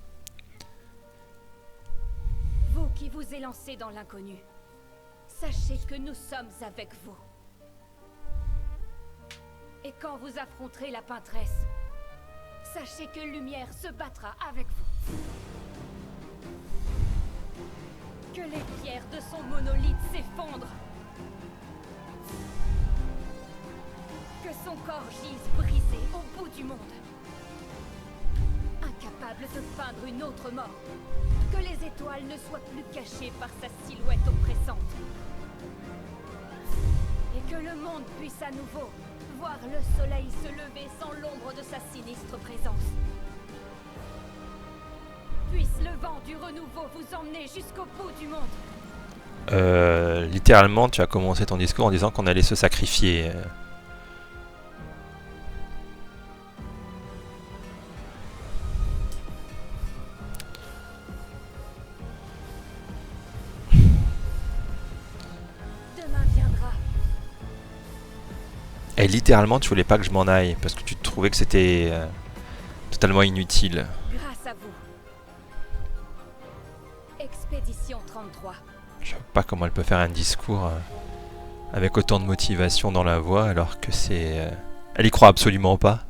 Vous qui vous élancez dans l'inconnu, sachez que nous sommes avec vous. Et quand vous affronterez la peintresse, sachez que Lumière se battra avec vous. Que les pierres de son monolithe s'effondrent. Que son corps gise brisé au bout du monde. Incapable de peindre une autre mort. Que les étoiles ne soient plus cachées par sa silhouette oppressante. Et que le monde puisse à nouveau voir le soleil se lever sans l'ombre de sa sinistre présence. Puisse le vent du renouveau vous emmener jusqu'au bout du monde. Littéralement, tu as commencé ton discours en disant qu'on allait se sacrifier. Demain viendra. Et littéralement, tu voulais pas que je m'en aille parce que tu trouvais que c'était totalement inutile. Grâce à vous. Expédition 33. Je vois pas comment elle peut faire un discours avec autant de motivation dans la voix alors que c'est... Elle y croit absolument pas.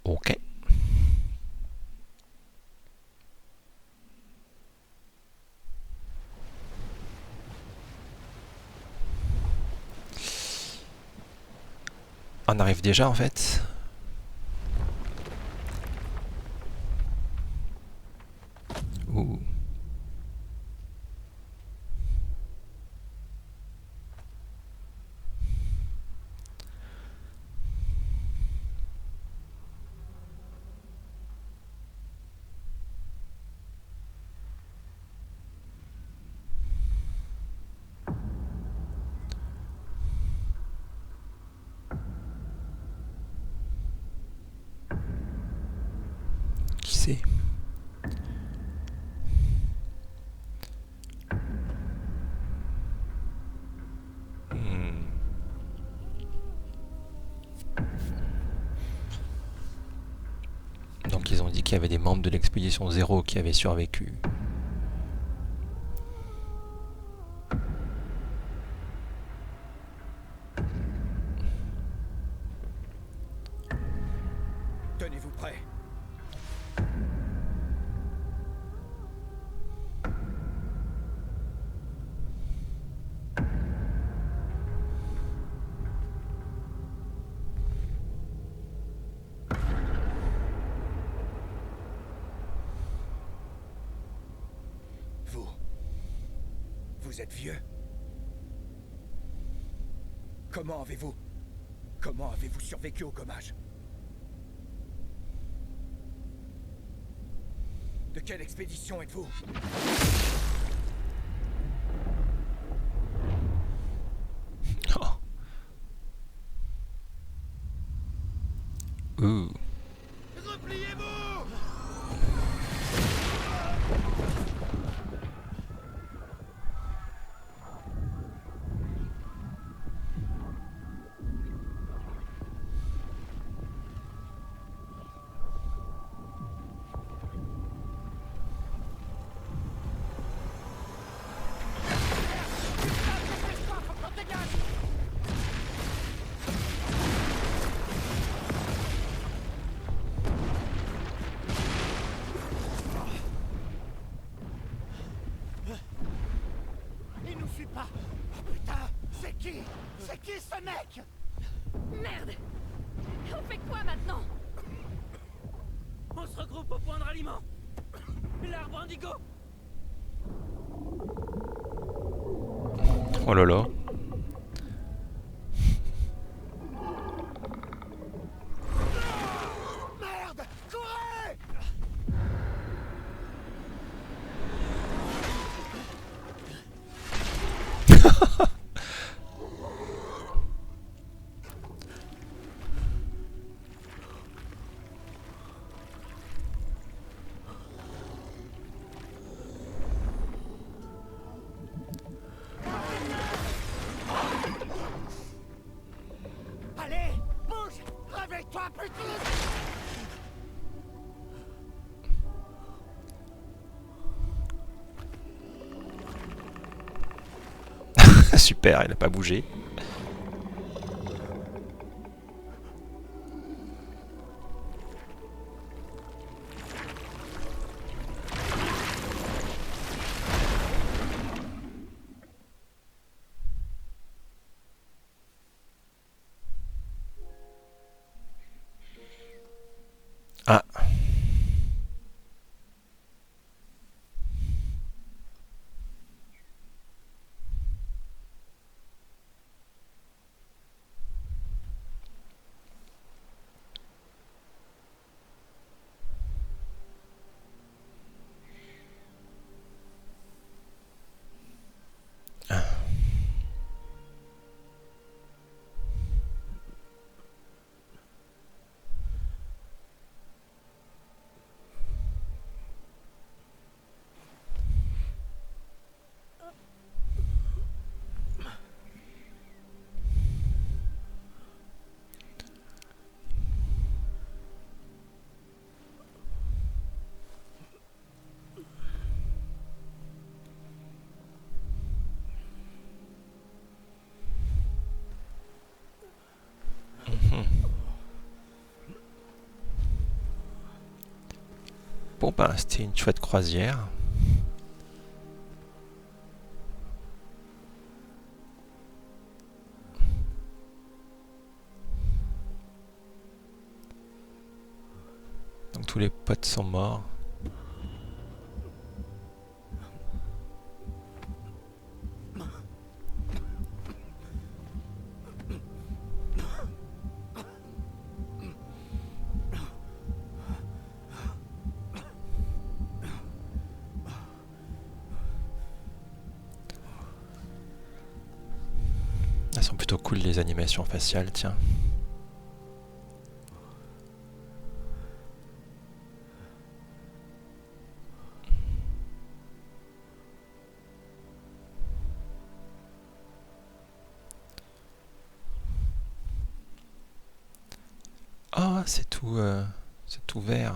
Ok. On arrive déjà en fait. Ouh. Qui c'est ? Donc ils ont dit qu'il y avait des membres de l'expédition 0 qui avaient survécu. vous êtes vieux. Comment avez-vous survécu au gommage? De quelle expédition êtes-vous? Oh. Ouh. Repliez-vous! Il nous suit pas. Oh putain, c'est qui? C'est qui ce mec? Merde! On fait quoi maintenant? On se regroupe au point de ralliement. L'arbre indigo. Oh là là. Merde! Courez! Allez, bouge! Réveille-toi, putain! Super, il a pas bougé. Ah. Bon bah c'était une chouette croisière. Donc tous les potes sont morts. Elles sont plutôt cool les animations faciales, tiens. Ah, c'est tout vert.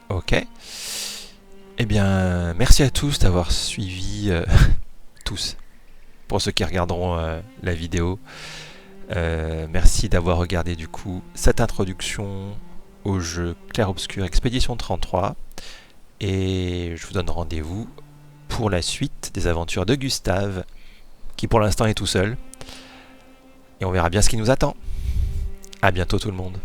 Ok. Eh bien, merci à tous d'avoir suivi, tous, pour ceux qui regarderont la vidéo. Merci d'avoir regardé du coup cette introduction au jeu Clair Obscur Expédition 33. Et je vous donne rendez-vous pour la suite des aventures de Gustave, qui pour l'instant est tout seul. Et on verra bien ce qui nous attend. À bientôt tout le monde.